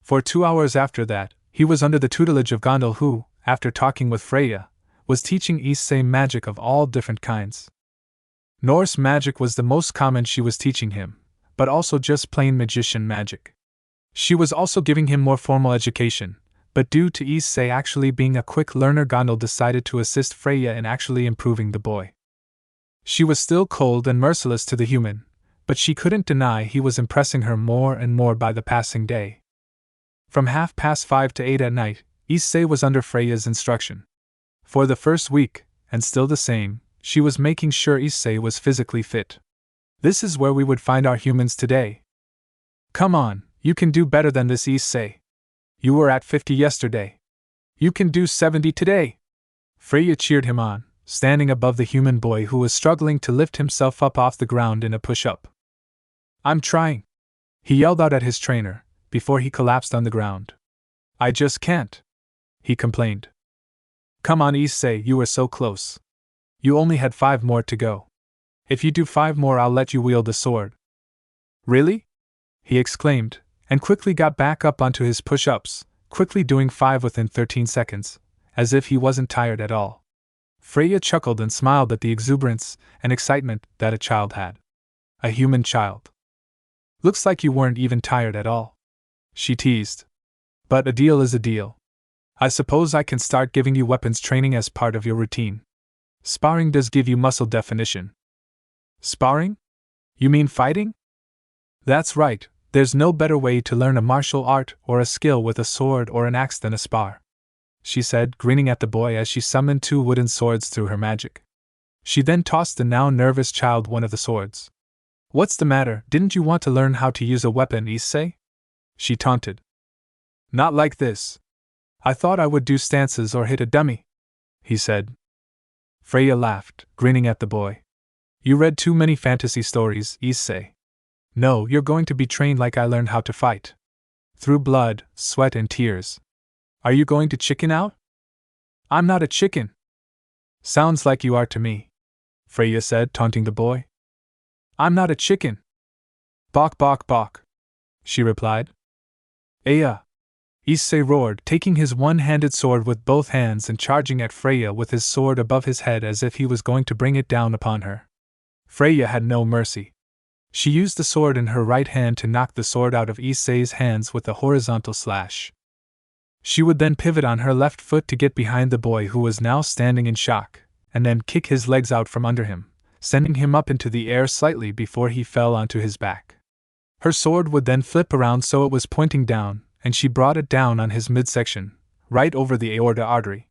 For 2 hours after that, he was under the tutelage of Gondel who, after talking with Freya, was teaching Issei magic of all different kinds. Norse magic was the most common she was teaching him, but also just plain magician magic. She was also giving him more formal education, but due to Issei actually being a quick learner, Gondel decided to assist Freya in actually improving the boy. She was still cold and merciless to the human, but she couldn't deny he was impressing her more and more by the passing day. From 5:30 to 8 at night, Issei was under Freya's instruction. For the first week, and still the same, she was making sure Issei was physically fit. This is where we would find our humans today. Come on, you can do better than this, Issei. You were at 50 yesterday. You can do 70 today. Freya cheered him on, standing above the human boy who was struggling to lift himself up off the ground in a push-up. I'm trying, he yelled out at his trainer, before he collapsed on the ground. I just can't, he complained. Come on, Issei, you were so close. You only had 5 more to go. If you do 5 more, I'll let you wield the sword. Really? He exclaimed, and quickly got back up onto his push-ups, quickly doing 5 within 13 seconds, as if he wasn't tired at all. Freya chuckled and smiled at the exuberance and excitement that a child had. A human child. Looks like you weren't even tired at all, she teased. But a deal is a deal. I suppose I can start giving you weapons training as part of your routine. Sparring does give you muscle definition. Sparring? You mean fighting? That's right, there's no better way to learn a martial art or a skill with a sword or an axe than a spar, she said, grinning at the boy as she summoned 2 wooden swords through her magic. She then tossed the now nervous child one of the swords. What's the matter, didn't you want to learn how to use a weapon, Issei? She taunted. Not like this. I thought I would do stances or hit a dummy, he said. Freya laughed, grinning at the boy. You read too many fantasy stories, Issei. No, you're going to be trained like I learned how to fight. Through blood, sweat, and tears. Are you going to chicken out? I'm not a chicken. Sounds like you are to me, Freya said, taunting the boy. I'm not a chicken. Bok bok bok, she replied. Aya! Issei roared, taking his one-handed sword with both hands and charging at Freya with his sword above his head as if he was going to bring it down upon her. Freya had no mercy. She used the sword in her right hand to knock the sword out of Issei's hands with a horizontal slash. She would then pivot on her left foot to get behind the boy who was now standing in shock, and then kick his legs out from under him, sending him up into the air slightly before he fell onto his back. Her sword would then flip around so it was pointing down, and she brought it down on his midsection, right over the aorta artery.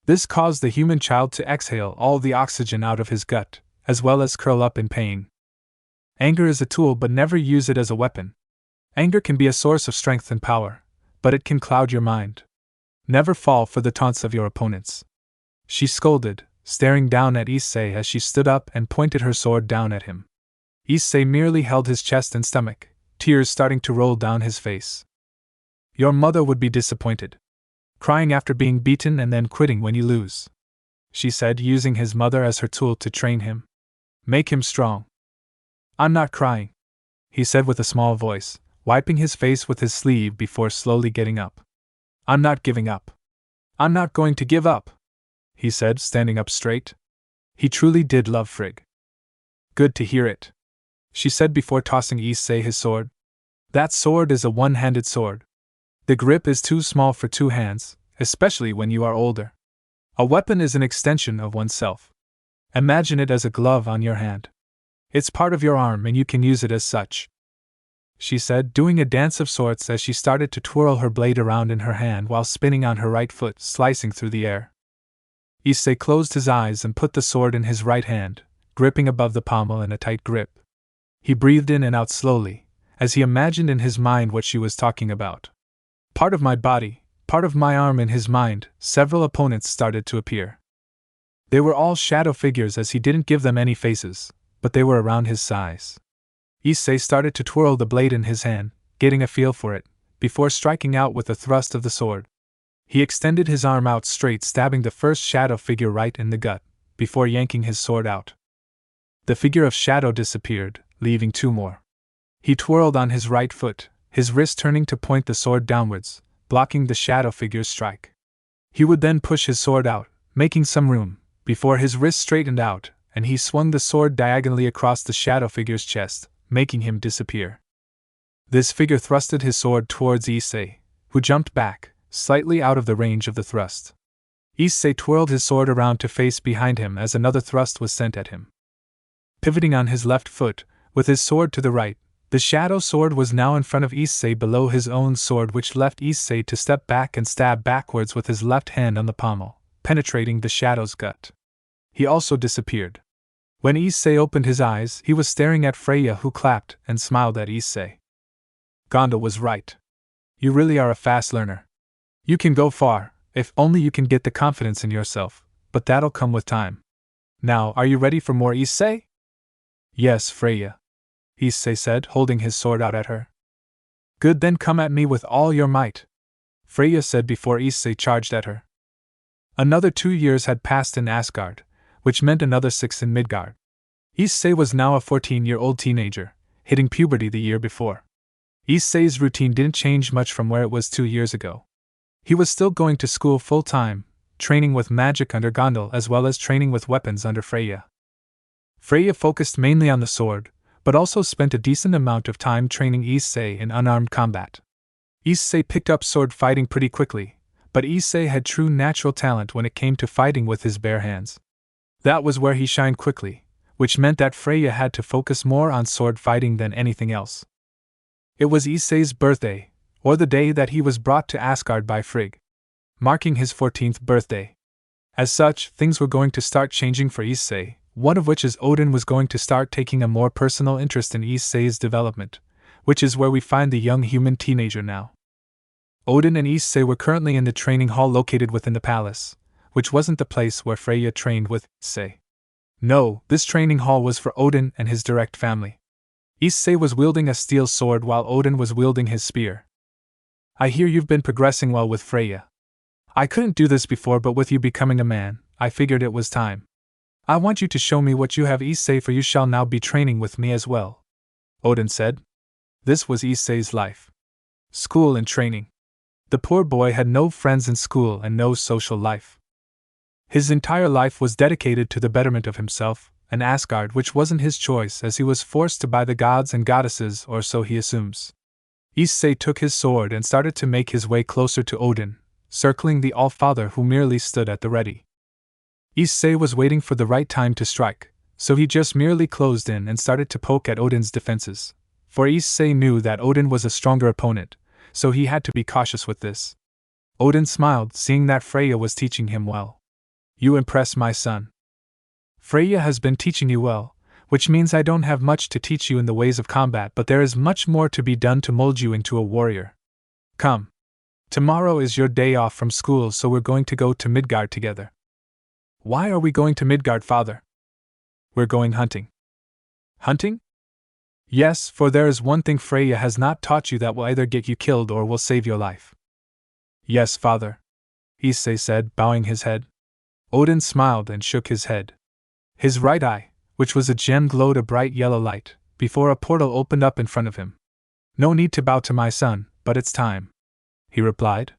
This caused the human child to exhale all the oxygen out of his gut, as well as curl up in pain. Anger is a tool, but never use it as a weapon. Anger can be a source of strength and power, but it can cloud your mind. Never fall for the taunts of your opponents, she scolded, staring down at Issei as she stood up and pointed her sword down at him. Issei merely held his chest and stomach, tears starting to roll down his face. Your mother would be disappointed. Crying after being beaten and then quitting when you lose, she said, using his mother as her tool to train him. Make him strong. I'm not crying, he said with a small voice, wiping his face with his sleeve before slowly getting up. I'm not giving up. I'm not going to give up, he said, standing up straight. He truly did love Frig. Good to hear it, she said before tossing Issei his sword. That sword is a one-handed sword. The grip is too small for 2 hands, especially when you are older. A weapon is an extension of oneself. Imagine it as a glove on your hand. It's part of your arm and you can use it as such, she said, doing a dance of sorts as she started to twirl her blade around in her hand while spinning on her right foot, slicing through the air. Issei closed his eyes and put the sword in his right hand, gripping above the pommel in a tight grip. He breathed in and out slowly, as he imagined in his mind what she was talking about. Part of my body, Part of my arm in his mind, several opponents started to appear. They were all shadow figures as he didn't give them any faces, but they were around his size. Issei started to twirl the blade in his hand, getting a feel for it, before striking out with a thrust of the sword. He extended his arm out straight, stabbing the first shadow figure right in the gut, before yanking his sword out. The figure of shadow disappeared, leaving two more. He twirled on his right foot, his wrist turning to point the sword downwards, blocking the shadow figure's strike. He would then push his sword out, making some room, before his wrist straightened out, and he swung the sword diagonally across the shadow figure's chest, making him disappear. This figure thrusted his sword towards Issei, who jumped back, slightly out of the range of the thrust. Issei twirled his sword around to face behind him as another thrust was sent at him. Pivoting on his left foot, with his sword to the right, the shadow sword was now in front of Issei below his own sword, which left Issei to step back and stab backwards with his left hand on the pommel, penetrating the shadow's gut. He also disappeared. When Issei opened his eyes, he was staring at Freya, who clapped and smiled at Issei. Gonda was right. You really are a fast learner. You can go far, if only you can get the confidence in yourself, but that'll come with time. Now, are you ready for more, Issei? Yes, Freya, Issei said, holding his sword out at her. Good, then come at me with all your might, Freya said before Issei charged at her. Another 2 years had passed in Asgard, which meant another 6 in Midgard. Issei was now a 14-year-old teenager, hitting puberty the year before. Issei's routine didn't change much from where it was 2 years ago. He was still going to school full-time, training with magic under Gondal as well as training with weapons under Freya. Freya focused mainly on the sword, but also spent a decent amount of time training Issei in unarmed combat. Issei picked up sword fighting pretty quickly, but Issei had true natural talent when it came to fighting with his bare hands. That was where he shined quickly, which meant that Freya had to focus more on sword fighting than anything else. It was Issei's birthday, or the day that he was brought to Asgard by Frig, marking his 14th birthday. As such, things were going to start changing for Issei, one of which is Odin was going to start taking a more personal interest in Issei's development, which is where we find the young human teenager now. Odin and Issei were currently in the training hall located within the palace, which wasn't the place where Freya trained with Issei. No, this training hall was for Odin and his direct family. Issei was wielding a steel sword while Odin was wielding his spear. I hear you've been progressing well with Freya. I couldn't do this before, but with you becoming a man, I figured it was time. I want you to show me what you have, Issei, for you shall now be training with me as well, Odin said. This was Issei's life. School and training. The poor boy had no friends in school and no social life. His entire life was dedicated to the betterment of himself, and Asgard, which wasn't his choice as he was forced to by the gods and goddesses, or so he assumes. Issei took his sword and started to make his way closer to Odin, circling the All-Father who merely stood at the ready. Issei was waiting for the right time to strike, so he just merely closed in and started to poke at Odin's defenses, for Issei knew that Odin was a stronger opponent, so he had to be cautious with this. Odin smiled, seeing that Freya was teaching him well. You impress my son. Freya has been teaching you well, which means I don't have much to teach you in the ways of combat, but there is much more to be done to mold you into a warrior. Come. Tomorrow is your day off from school, so we're going to go to Midgard together. Why are we going to Midgard, father? We're going hunting. Hunting? Yes, for there is one thing Freya has not taught you that will either get you killed or will save your life. Yes, father, Issei said, bowing his head. Odin smiled and shook his head. His right eye, which was a gem, glowed a bright yellow light, before a portal opened up in front of him. No need to bow to my son, but it's time, he replied.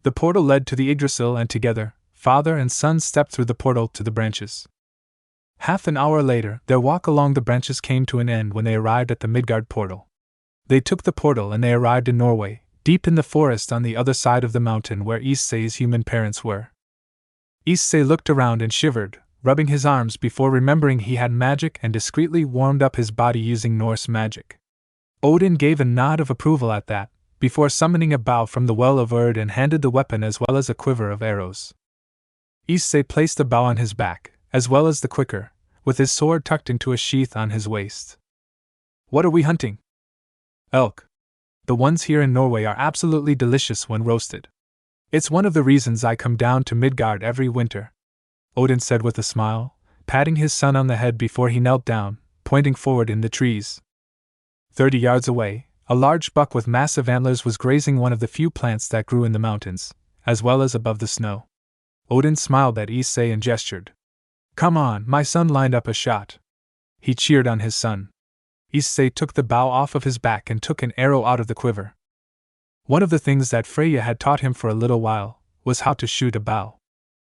The portal led to the Yggdrasil, and together, father and son stepped through the portal to the branches. Half an hour later, their walk along the branches came to an end when they arrived at the Midgard portal. They took the portal and they arrived in Norway, deep in the forest on the other side of the mountain where Issei's human parents were. Issei looked around and shivered, rubbing his arms before remembering he had magic and discreetly warmed up his body using Norse magic. Odin gave a nod of approval at that, before summoning a bow from the well of Erd and handed the weapon as well as a quiver of arrows. Issei placed the bow on his back, as well as the quiver, with his sword tucked into a sheath on his waist. What are we hunting? Elk. The ones here in Norway are absolutely delicious when roasted. It's one of the reasons I come down to Midgard every winter, Odin said with a smile, patting his son on the head before he knelt down, pointing forward in the trees. 30 yards away, a large buck with massive antlers was grazing one of the few plants that grew in the mountains, as well as above the snow. Odin smiled at Issei and gestured. Come on, my son lined up a shot. He cheered on his son. Issei took the bow off of his back and took an arrow out of the quiver. One of the things that Freya had taught him for a little while was how to shoot a bow.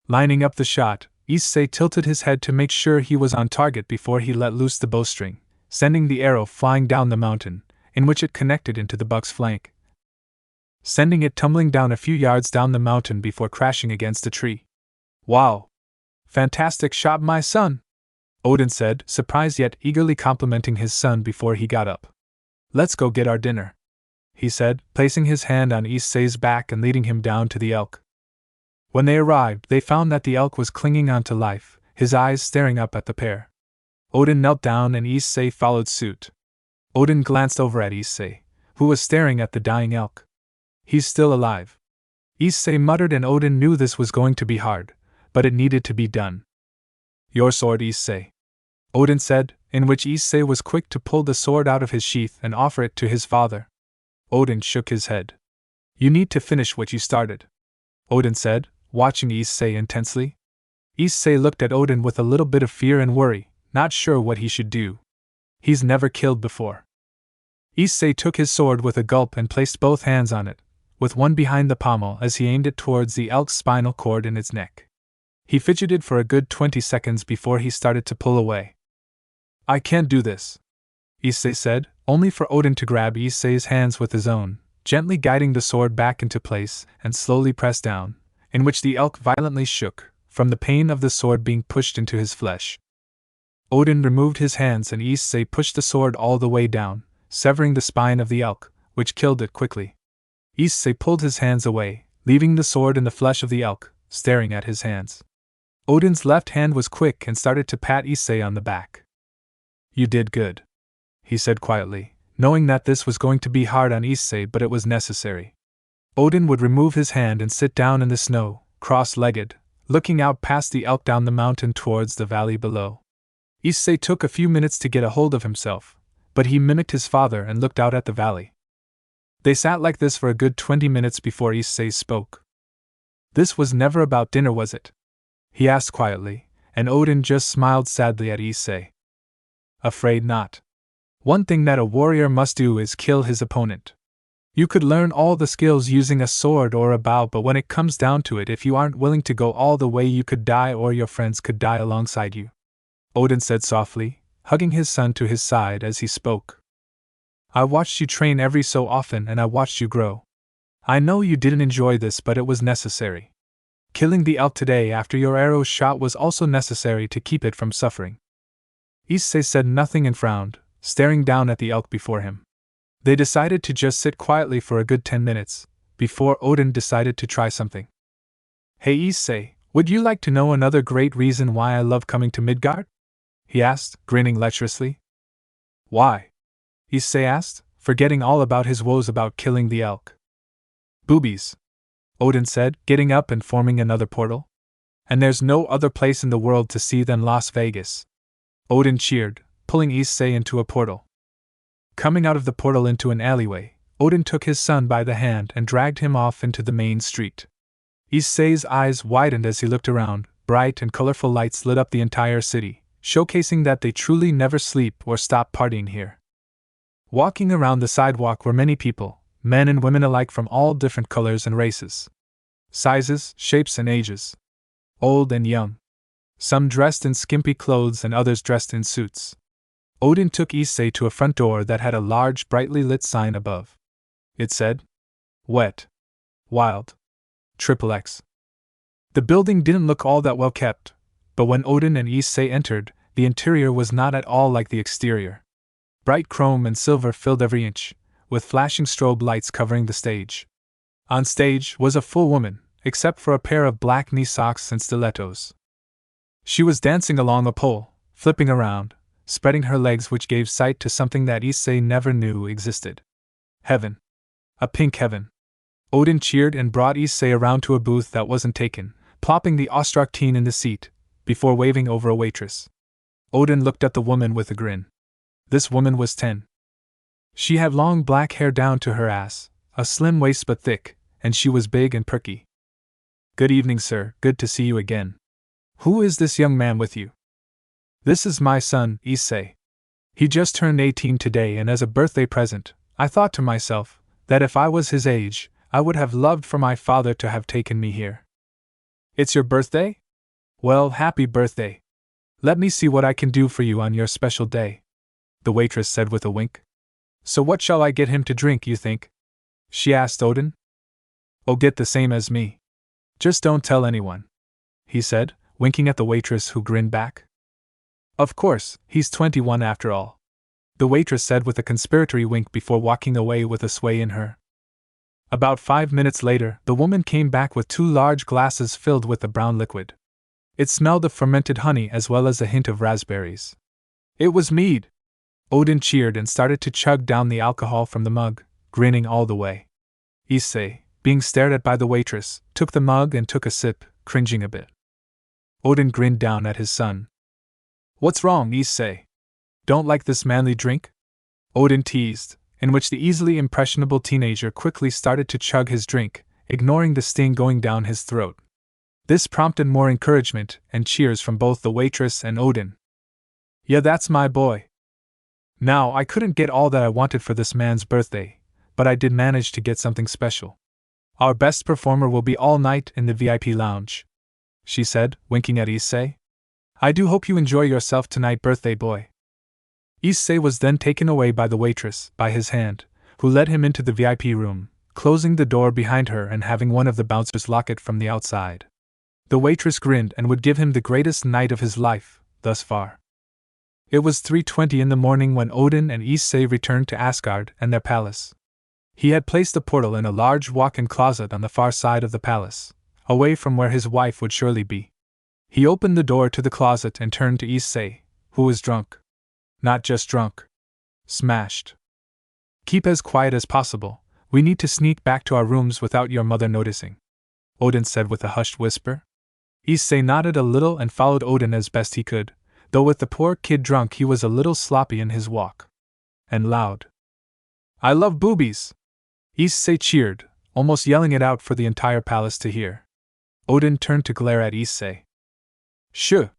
Lining up the shot, Issei tilted his head to make sure he was on target before he let loose the bowstring, sending the arrow flying down the mountain, in which it connected into the buck's flank, sending it tumbling down a few yards down the mountain before crashing against a tree. Wow! Fantastic shot, my son! Odin said, surprised yet eagerly complimenting his son before he got up. Let's go get our dinner, he said, placing his hand on Issei's back and leading him down to the elk. When they arrived, they found that the elk was clinging on to life, his eyes staring up at the pair. Odin knelt down and Issei followed suit. Odin glanced over at Issei, who was staring at the dying elk. He's still alive, Issei muttered, and Odin knew this was going to be hard, but it needed to be done. Your sword, Issei, Odin said, in which Issei was quick to pull the sword out of his sheath and offer it to his father. Odin shook his head. You need to finish what you started, Odin said, watching Issei intensely. Issei looked at Odin with a little bit of fear and worry, not sure what he should do. He's never killed before. Issei took his sword with a gulp and placed both hands on it, with one behind the pommel as he aimed it towards the elk's spinal cord in its neck. He fidgeted for a good 20 seconds before he started to pull away. I can't do this, Issei said, only for Odin to grab Issei's hands with his own, gently guiding the sword back into place and slowly press down, in which the elk violently shook, from the pain of the sword being pushed into his flesh. Odin removed his hands and Issei pushed the sword all the way down, severing the spine of the elk, which killed it quickly. Issei pulled his hands away, leaving the sword in the flesh of the elk, staring at his hands. Odin's left hand was quick and started to pat Issei on the back. You did good, he said quietly, knowing that this was going to be hard on Issei, but it was necessary. Odin would remove his hand and sit down in the snow, cross-legged, looking out past the elk down the mountain towards the valley below. Issei took a few minutes to get a hold of himself, but he mimicked his father and looked out at the valley. They sat like this for a good 20 minutes before Issei spoke. This was never about dinner, was it? He asked quietly, and Odin just smiled sadly at Issei. Afraid not. One thing that a warrior must do is kill his opponent. You could learn all the skills using a sword or a bow, but when it comes down to it, if you aren't willing to go all the way, you could die or your friends could die alongside you, Odin said softly, hugging his son to his side as he spoke. I watched you train every so often and I watched you grow. I know you didn't enjoy this, but it was necessary. Killing the elk today after your arrow shot was also necessary to keep it from suffering. Issei said nothing and frowned, staring down at the elk before him. They decided to just sit quietly for a good 10 minutes, before Odin decided to try something. Hey Issei, would you like to know another great reason why I love coming to Midgard? He asked, grinning lecherously. Why? Issei asked, forgetting all about his woes about killing the elk. Boobies, Odin said, getting up and forming another portal. And there's no other place in the world to see than Las Vegas. Odin cheered, pulling Issei into a portal. Coming out of the portal into an alleyway, Odin took his son by the hand and dragged him off into the main street. Issei's eyes widened as he looked around. Bright and colorful lights lit up the entire city, showcasing that they truly never sleep or stop partying here. Walking around the sidewalk were many people, men and women alike from all different colors and races, sizes, shapes and ages, old and young. Some dressed in skimpy clothes and others dressed in suits. Odin took Issei to a front door that had a large, brightly lit sign above. It said, Wet, Wild, XXX. The building didn't look all that well kept, but when Odin and Issei entered, the interior was not at all like the exterior. Bright chrome and silver filled every inch, with flashing strobe lights covering the stage. On stage was a full woman, except for a pair of black knee socks and stilettos. She was dancing along a pole, flipping around, spreading her legs, which gave sight to something that Issei never knew existed. Heaven. A pink heaven. Odin cheered and brought Issei around to a booth that wasn't taken, plopping the awestruck teen in the seat, before waving over a waitress. Odin looked at the woman with a grin. This woman was 10. She had long black hair down to her ass, a slim waist but thick, and she was big and perky. Good evening, sir, good to see you again. Who is this young man with you? This is my son, Issei. He just turned 18 today, and as a birthday present, I thought to myself that if I was his age, I would have loved for my father to have taken me here. It's your birthday? Well, happy birthday. Let me see what I can do for you on your special day, the waitress said with a wink. So what shall I get him to drink, you think? She asked Odin. Oh, get the same as me. Just don't tell anyone, he said, winking at the waitress who grinned back. Of course, he's 21 after all, the waitress said with a conspiratory wink before walking away with a sway in her. About 5 minutes later, the woman came back with 2 large glasses filled with the brown liquid. It smelled of fermented honey as well as a hint of raspberries. It was mead! Odin cheered and started to chug down the alcohol from the mug, grinning all the way. Issei, being stared at by the waitress, took the mug and took a sip, cringing a bit. Odin grinned down at his son. What's wrong, Issei? Don't like this manly drink? Odin teased, in which the easily impressionable teenager quickly started to chug his drink, ignoring the sting going down his throat. This prompted more encouragement and cheers from both the waitress and Odin. Yeah, that's my boy. Now, I couldn't get all that I wanted for this man's birthday, but I did manage to get something special. Our best performer will be all night in the VIP lounge, she said, winking at Issei. I do hope you enjoy yourself tonight, birthday boy. Issei was then taken away by the waitress, by his hand, who led him into the VIP room, closing the door behind her and having one of the bouncers lock it from the outside. The waitress grinned and would give him the greatest night of his life, thus far. It was 3:20 in the morning when Odin and Issei returned to Asgard and their palace. He had placed a portal in a large walk-in closet on the far side of the palace, away from where his wife would surely be. He opened the door to the closet and turned to Issei, who was drunk. Not just drunk. Smashed. Keep as quiet as possible, we need to sneak back to our rooms without your mother noticing, Odin said with a hushed whisper. Issei nodded a little and followed Odin as best he could, though with the poor kid drunk he was a little sloppy in his walk. And loud. I love boobies! Issei cheered, almost yelling it out for the entire palace to hear. Odin turned to glare at Issei. Shoo!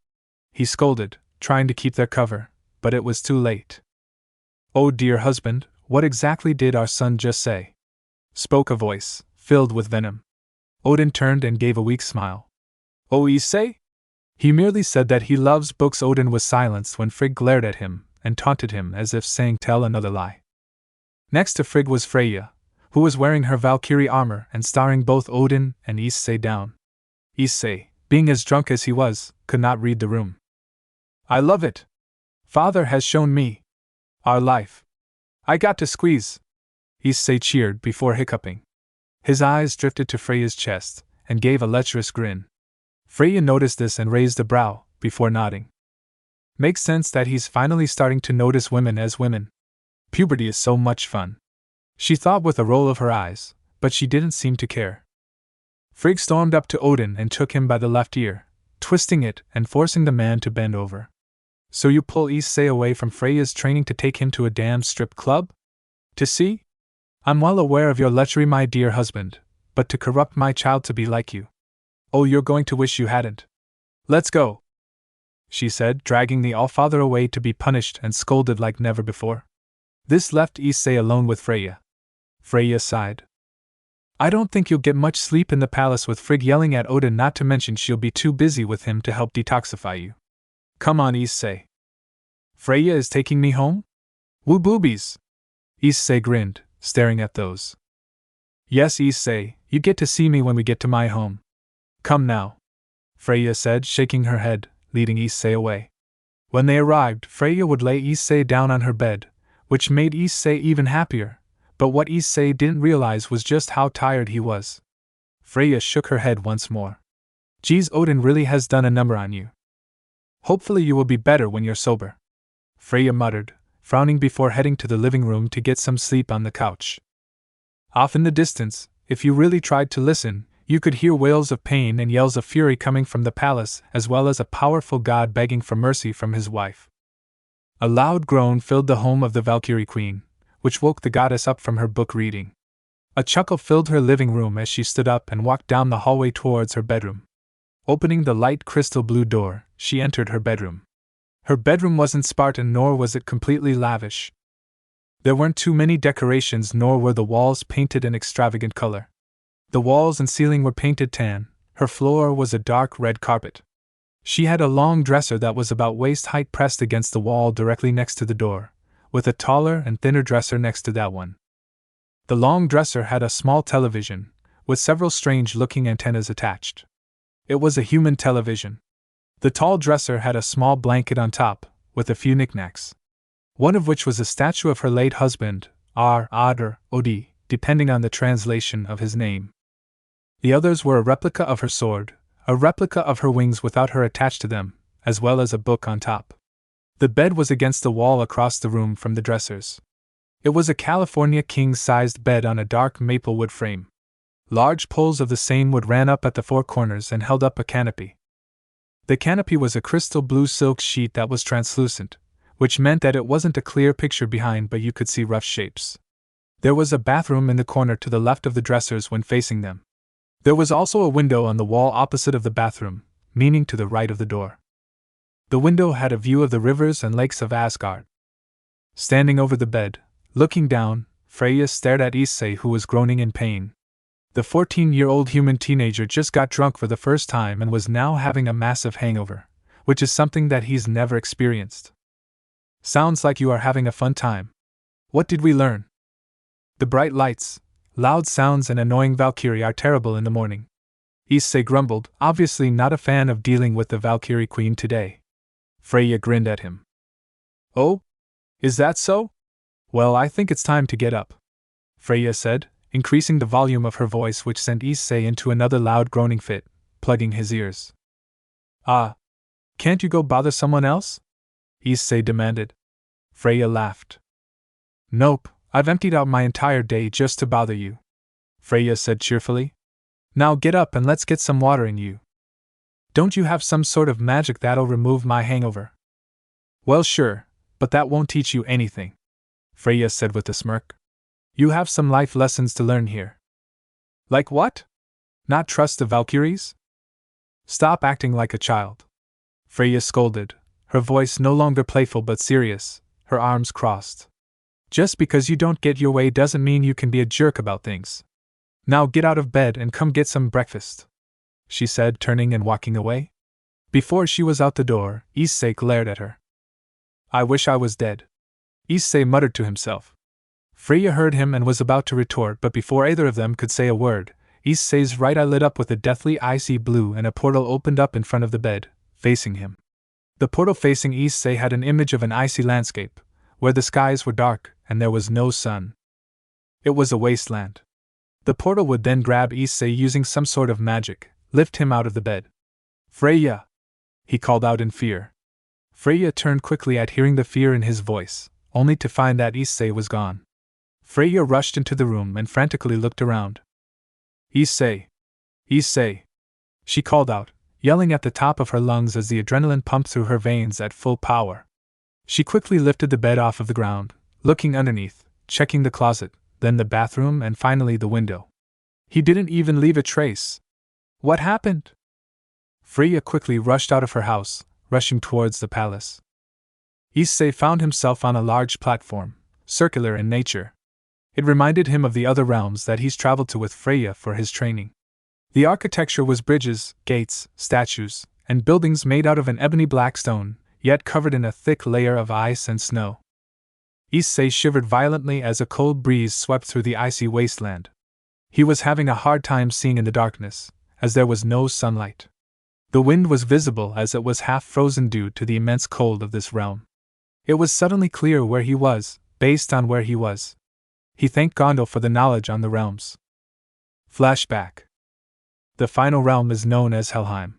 He scolded, trying to keep their cover, but it was too late. Oh dear husband, what exactly did our son just say? Spoke a voice, filled with venom. Odin turned and gave a weak smile. Oh, Issei? He merely said that he loves books. Odin was silenced when Frig glared at him and taunted him as if saying tell another lie. Next to Frig was Freya, who was wearing her Valkyrie armor and staring both Odin and Issei down. Issei, being as drunk as he was, could not read the room. I love it. Father has shown me our life. I got to squeeze. Issei cheered before hiccuping. His eyes drifted to Freya's chest and gave a lecherous grin. Freya noticed this and raised a brow, before nodding. Makes sense that he's finally starting to notice women as women. Puberty is so much fun, she thought with a roll of her eyes, but she didn't seem to care. Frig stormed up to Odin and took him by the left ear, twisting it and forcing the man to bend over. So you pull Issei away from Freya's training to take him to a damn strip club? To see? I'm well aware of your lechery, my dear husband, but to corrupt my child to be like you. Oh, you're going to wish you hadn't. Let's go, she said, dragging the Allfather away to be punished and scolded like never before. This left Issei alone with Freya. Freya sighed. I don't think you'll get much sleep in the palace with Frig yelling at Odin, not to mention she'll be too busy with him to help detoxify you. Come on, Issei. Freya is taking me home? Woo boobies! Issei grinned, staring at those. Yes, Issei, you get to see me when we get to my home. Come now, Freya said, shaking her head, leading Issei away. When they arrived, Freya would lay Issei down on her bed, which made Issei even happier, but what Issei didn't realize was just how tired he was. Freya shook her head once more. Geez, Odin really has done a number on you. Hopefully you will be better when you're sober, Freya muttered, frowning before heading to the living room to get some sleep on the couch. Off in the distance, if you really tried to listen, you could hear wails of pain and yells of fury coming from the palace, as well as a powerful god begging for mercy from his wife. A loud groan filled the home of the Valkyrie Queen, which woke the goddess up from her book reading. A chuckle filled her living room as she stood up and walked down the hallway towards her bedroom. Opening the light crystal blue door, she entered her bedroom. Her bedroom wasn't Spartan, nor was it completely lavish. There weren't too many decorations, nor were the walls painted an extravagant color. The walls and ceiling were painted tan, her floor was a dark red carpet. She had a long dresser that was about waist height pressed against the wall directly next to the door, with a taller and thinner dresser next to that one. The long dresser had a small television, with several strange-looking antennas attached. It was a human television. The tall dresser had a small blanket on top, with a few knickknacks. One of which was a statue of her late husband, Od or Odin, depending on the translation of his name. The others were a replica of her sword, a replica of her wings without her attached to them, as well as a book on top. The bed was against the wall across the room from the dressers. It was a California king-sized bed on a dark maple wood frame. Large poles of the same wood ran up at the four corners and held up a canopy. The canopy was a crystal blue silk sheet that was translucent, which meant that it wasn't a clear picture behind, but you could see rough shapes. There was a bathroom in the corner to the left of the dressers when facing them. There was also a window on the wall opposite of the bathroom, meaning to the right of the door. The window had a view of the rivers and lakes of Asgard. Standing over the bed, looking down, Freya stared at Issei, who was groaning in pain. The 14-year-old human teenager just got drunk for the first time and was now having a massive hangover, which is something that he's never experienced. Sounds like you are having a fun time. What did we learn? The bright lights, loud sounds and annoying Valkyrie are terrible in the morning. Issei grumbled, obviously not a fan of dealing with the Valkyrie Queen today. Freya grinned at him. Oh? Is that so? Well, I think it's time to get up, Freya said, increasing the volume of her voice, which sent Issei into another loud groaning fit, plugging his ears. Ah. Can't you go bother someone else? Issei demanded. Freya laughed. Nope, I've emptied out my entire day just to bother you, Freya said cheerfully. Now get up and let's get some water in you. Don't you have some sort of magic that'll remove my hangover? Well, sure, but that won't teach you anything, Freya said with a smirk. You have some life lessons to learn here. Like what? Not trust the Valkyries? Stop acting like a child, Freya scolded, her voice no longer playful but serious, her arms crossed. Just because you don't get your way doesn't mean you can be a jerk about things. Now get out of bed and come get some breakfast, she said, turning and walking away. Before she was out the door, Issei glared at her. I wish I was dead, Issei muttered to himself. Freya heard him and was about to retort, but before either of them could say a word, Issei's right eye lit up with a deathly icy blue and a portal opened up in front of the bed, facing him. The portal facing Issei had an image of an icy landscape, where the skies were dark and there was no sun. It was a wasteland. The portal would then grab Issei using some sort of magic, lift him out of the bed. Freya! He called out in fear. Freya turned quickly at hearing the fear in his voice, only to find that Issei was gone. Freya rushed into the room and frantically looked around. Issei! Issei! She called out, yelling at the top of her lungs as the adrenaline pumped through her veins at full power. She quickly lifted the bed off of the ground, looking underneath, checking the closet, then the bathroom and finally the window. He didn't even leave a trace. What happened? Freya quickly rushed out of her house, rushing towards the palace. Issei found himself on a large platform, circular in nature. It reminded him of the other realms that he's traveled to with Freya for his training. The architecture was bridges, gates, statues, and buildings made out of an ebony black stone, yet covered in a thick layer of ice and snow. Issei shivered violently as a cold breeze swept through the icy wasteland. He was having a hard time seeing in the darkness, as there was no sunlight. The wind was visible as it was half frozen due to the immense cold of this realm. It was suddenly clear where he was, based on where he was. He thanked Gondel for the knowledge on the realms. Flashback. The final realm is known as Helheim.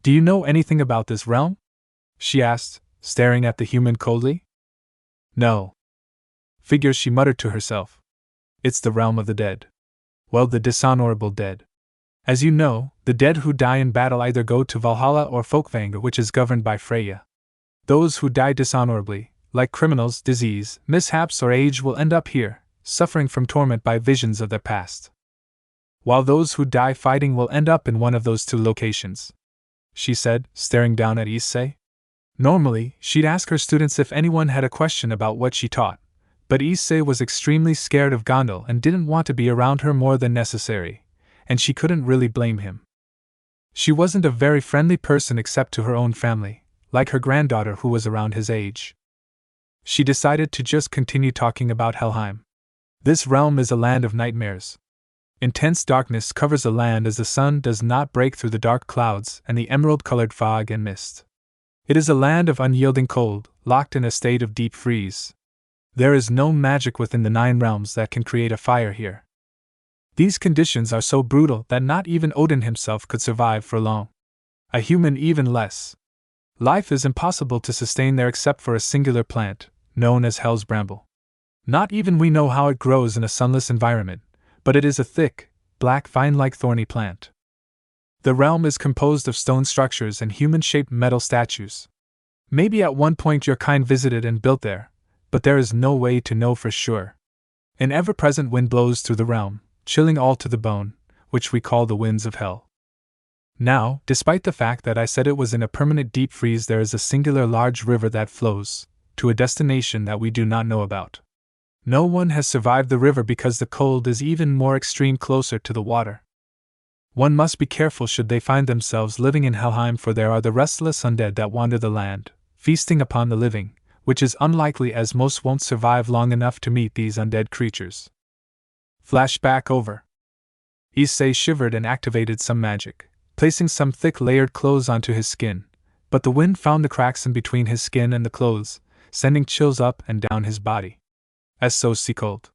Do you know anything about this realm? She asked, staring at the human coldly. No. Figures, she muttered to herself. It's the realm of the dead. Well, the dishonorable dead. As you know, the dead who die in battle either go to Valhalla or Folkvang, which is governed by Freya. Those who die dishonorably, like criminals, disease, mishaps, or age, will end up here, suffering from torment by visions of their past. While those who die fighting will end up in one of those two locations, she said, staring down at Issei. Normally, she'd ask her students if anyone had a question about what she taught, but Issei was extremely scared of Gondel and didn't want to be around her more than necessary, and she couldn't really blame him. She wasn't a very friendly person except to her own family, like her granddaughter who was around his age. She decided to just continue talking about Helheim. This realm is a land of nightmares. Intense darkness covers the land as the sun does not break through the dark clouds and the emerald-colored fog and mist. It is a land of unyielding cold, locked in a state of deep freeze. There is no magic within the 9 realms that can create a fire here. These conditions are so brutal that not even Odin himself could survive for long. A human even less. Life is impossible to sustain there except for a singular plant, known as Hell's Bramble. Not even we know how it grows in a sunless environment, but it is a thick, black vine-like thorny plant. The realm is composed of stone structures and human-shaped metal statues. Maybe at one point your kind visited and built there, but there is no way to know for sure. An ever-present wind blows through the realm, chilling all to the bone, which we call the winds of hell. Now, despite the fact that I said it was in a permanent deep freeze, there is a singular large river that flows to a destination that we do not know about. No one has survived the river because the cold is even more extreme closer to the water. One must be careful should they find themselves living in Helheim, for there are the restless undead that wander the land, feasting upon the living, which is unlikely as most won't survive long enough to meet these undead creatures. Flashback over. Issei shivered and activated some magic, placing some thick layered clothes onto his skin, but the wind found the cracks in between his skin and the clothes, sending chills up and down his body. "As so cold,"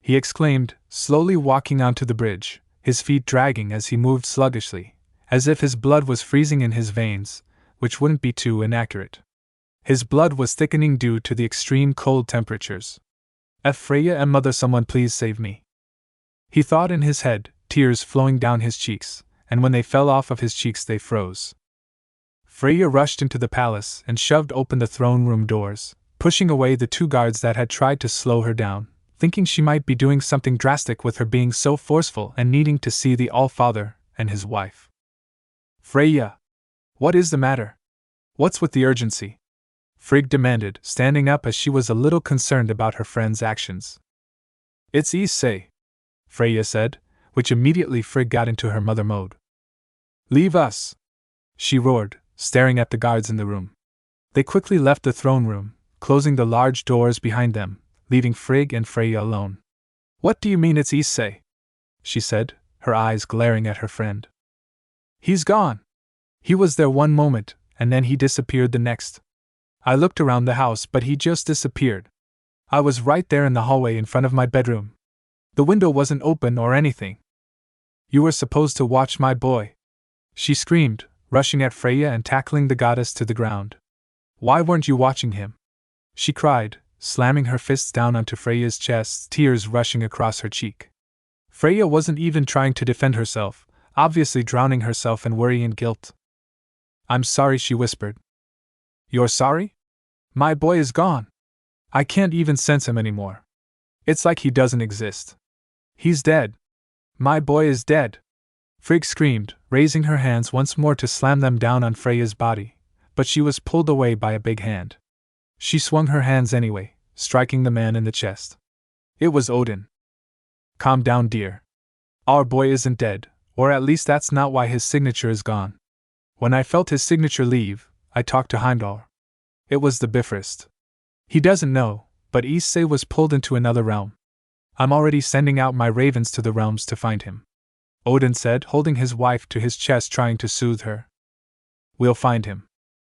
he exclaimed, slowly walking onto the bridge, his feet dragging as he moved sluggishly, as if his blood was freezing in his veins, which wouldn't be too inaccurate. His blood was thickening due to the extreme cold temperatures. Freya and mother, someone please save me," he thought in his head, tears flowing down his cheeks, and when they fell off of his cheeks they froze. Freya rushed into the palace and shoved open the throne room doors, pushing away the 2 guards that had tried to slow her down, thinking she might be doing something drastic with her being so forceful and needing to see the All-Father and his wife. "Freya! What is the matter? What's with the urgency?" Frig demanded, standing up as she was a little concerned about her friend's actions. "It's Issei," Freya said, which immediately Frig got into her mother mode. "Leave us!" she roared, staring at the guards in the room. They quickly left the throne room, closing the large doors behind them, leaving Frig and Freya alone. "What do you mean it's Issei?" she said, her eyes glaring at her friend. "He's gone. He was there one moment, and then he disappeared the next. I looked around the house, but he just disappeared. I was right there in the hallway in front of my bedroom. The window wasn't open or anything. You were supposed to watch my boy," she screamed, rushing at Freya and tackling the goddess to the ground. "Why weren't you watching him?" she cried, slamming her fists down onto Freya's chest, tears rushing across her cheek. Freya wasn't even trying to defend herself, obviously drowning herself in worry and guilt. "I'm sorry," she whispered. "You're sorry? My boy is gone. I can't even sense him anymore. It's like he doesn't exist. He's dead. My boy is dead," Frig screamed, raising her hands once more to slam them down on Freya's body, but she was pulled away by a big hand. She swung her hands anyway, striking the man in the chest. It was Odin. "Calm down, dear. Our boy isn't dead, or at least that's not why his signature is gone. When I felt his signature leave, I talked to Heimdall. It was the Bifrost. He doesn't know, but Issei was pulled into another realm. I'm already sending out my ravens to the realms to find him," Odin said, holding his wife to his chest, trying to soothe her. "We'll find him,"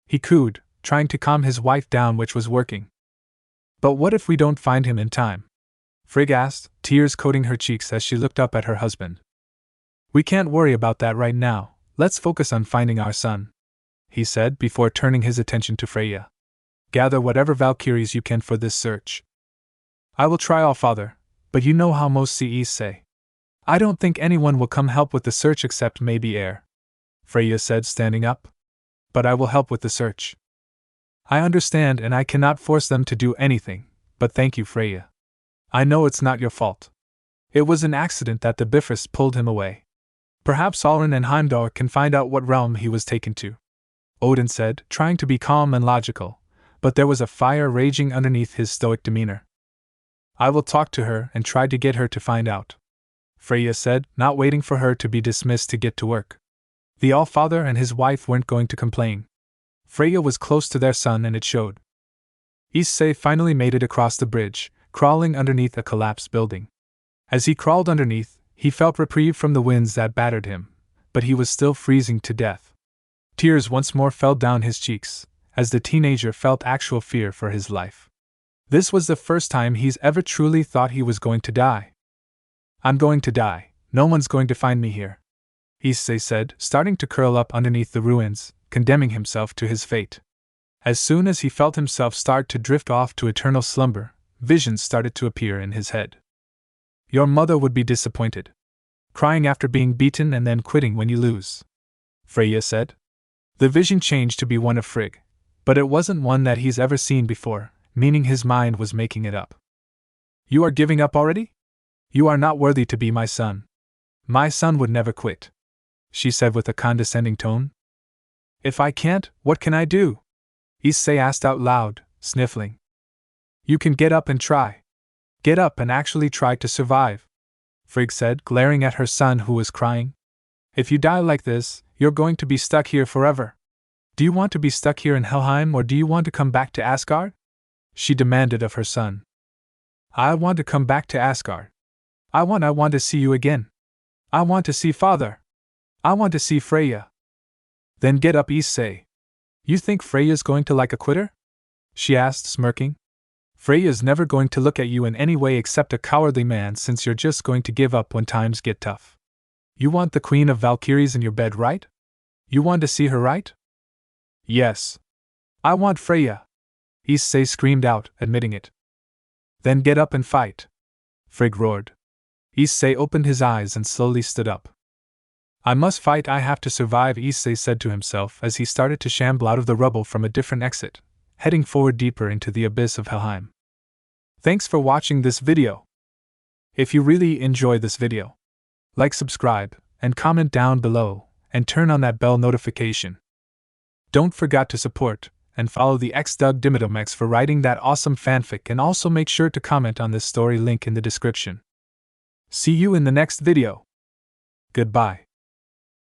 he cooed, trying to calm his wife down, which was working. "But what if we don't find him in time?" Frig asked, tears coating her cheeks as she looked up at her husband. "We can't worry about that right now, let's focus on finding our son," he said before turning his attention to Freya. "Gather whatever Valkyries you can for this search." "I will try, All-Father, but you know how most see Issei. I don't think anyone will come help with the search except maybe Air, Freya said, standing up. But I will help with the search. I understand, and I cannot force them to do anything, but thank you, Freya. I know it's not your fault. It was an accident that the Bifrost pulled him away. Perhaps Alrin and Heimdall can find out what realm he was taken to, Odin said, trying to be calm and logical, but there was a fire raging underneath his stoic demeanor. I will talk to her and try to get her to find out, Freya said, not waiting for her to be dismissed to get to work. The Allfather and his wife weren't going to complain. Freya was close to their son and it showed. Issei finally made it across the bridge, crawling underneath a collapsed building. As he crawled underneath, he felt reprieve from the winds that battered him, but he was still freezing to death. Tears once more fell down his cheeks, as the teenager felt actual fear for his life. This was the first time he's ever truly thought he was going to die. I'm going to die, no one's going to find me here, Issei said, starting to curl up underneath the ruins, condemning himself to his fate. As soon as he felt himself start to drift off to eternal slumber, visions started to appear in his head. Your mother would be disappointed. Crying after being beaten and then quitting when you lose, Freya said. The vision changed to be one of Frig, but it wasn't one that he's ever seen before, meaning his mind was making it up. You are giving up already? You are not worthy to be my son. My son would never quit, she said with a condescending tone. If I can't, what can I do? Issei asked out loud, sniffling. You can get up and try. Get up and actually try to survive, Frig said, glaring at her son who was crying. If you die like this, you're going to be stuck here forever. Do you want to be stuck here in Helheim, or do you want to come back to Asgard? She demanded of her son. I want to come back to Asgard. I want to see you again. I want to see Father. I want to see Freya. Then get up, Issei. You think Freya's going to like a quitter? She asked, smirking. Freya's never going to look at you in any way except a cowardly man, since you're just going to give up when times get tough. You want the Queen of Valkyries in your bed, right? You want to see her, right? Yes. I want Freya, Issei screamed out, admitting it. Then get up and fight, Frig roared. Issei opened his eyes and slowly stood up. I must fight, I have to survive, Issei said to himself as he started to shamble out of the rubble from a different exit, heading forward deeper into the abyss of Helheim. Thanks for watching this video. If you really enjoy this video, like, subscribe, and comment down below, and turn on that bell notification. Don't forget to support and follow the xDoug-Dimmadome-x for writing that awesome fanfic, and also make sure to comment on this story, link in the description. See you in the next video. Goodbye.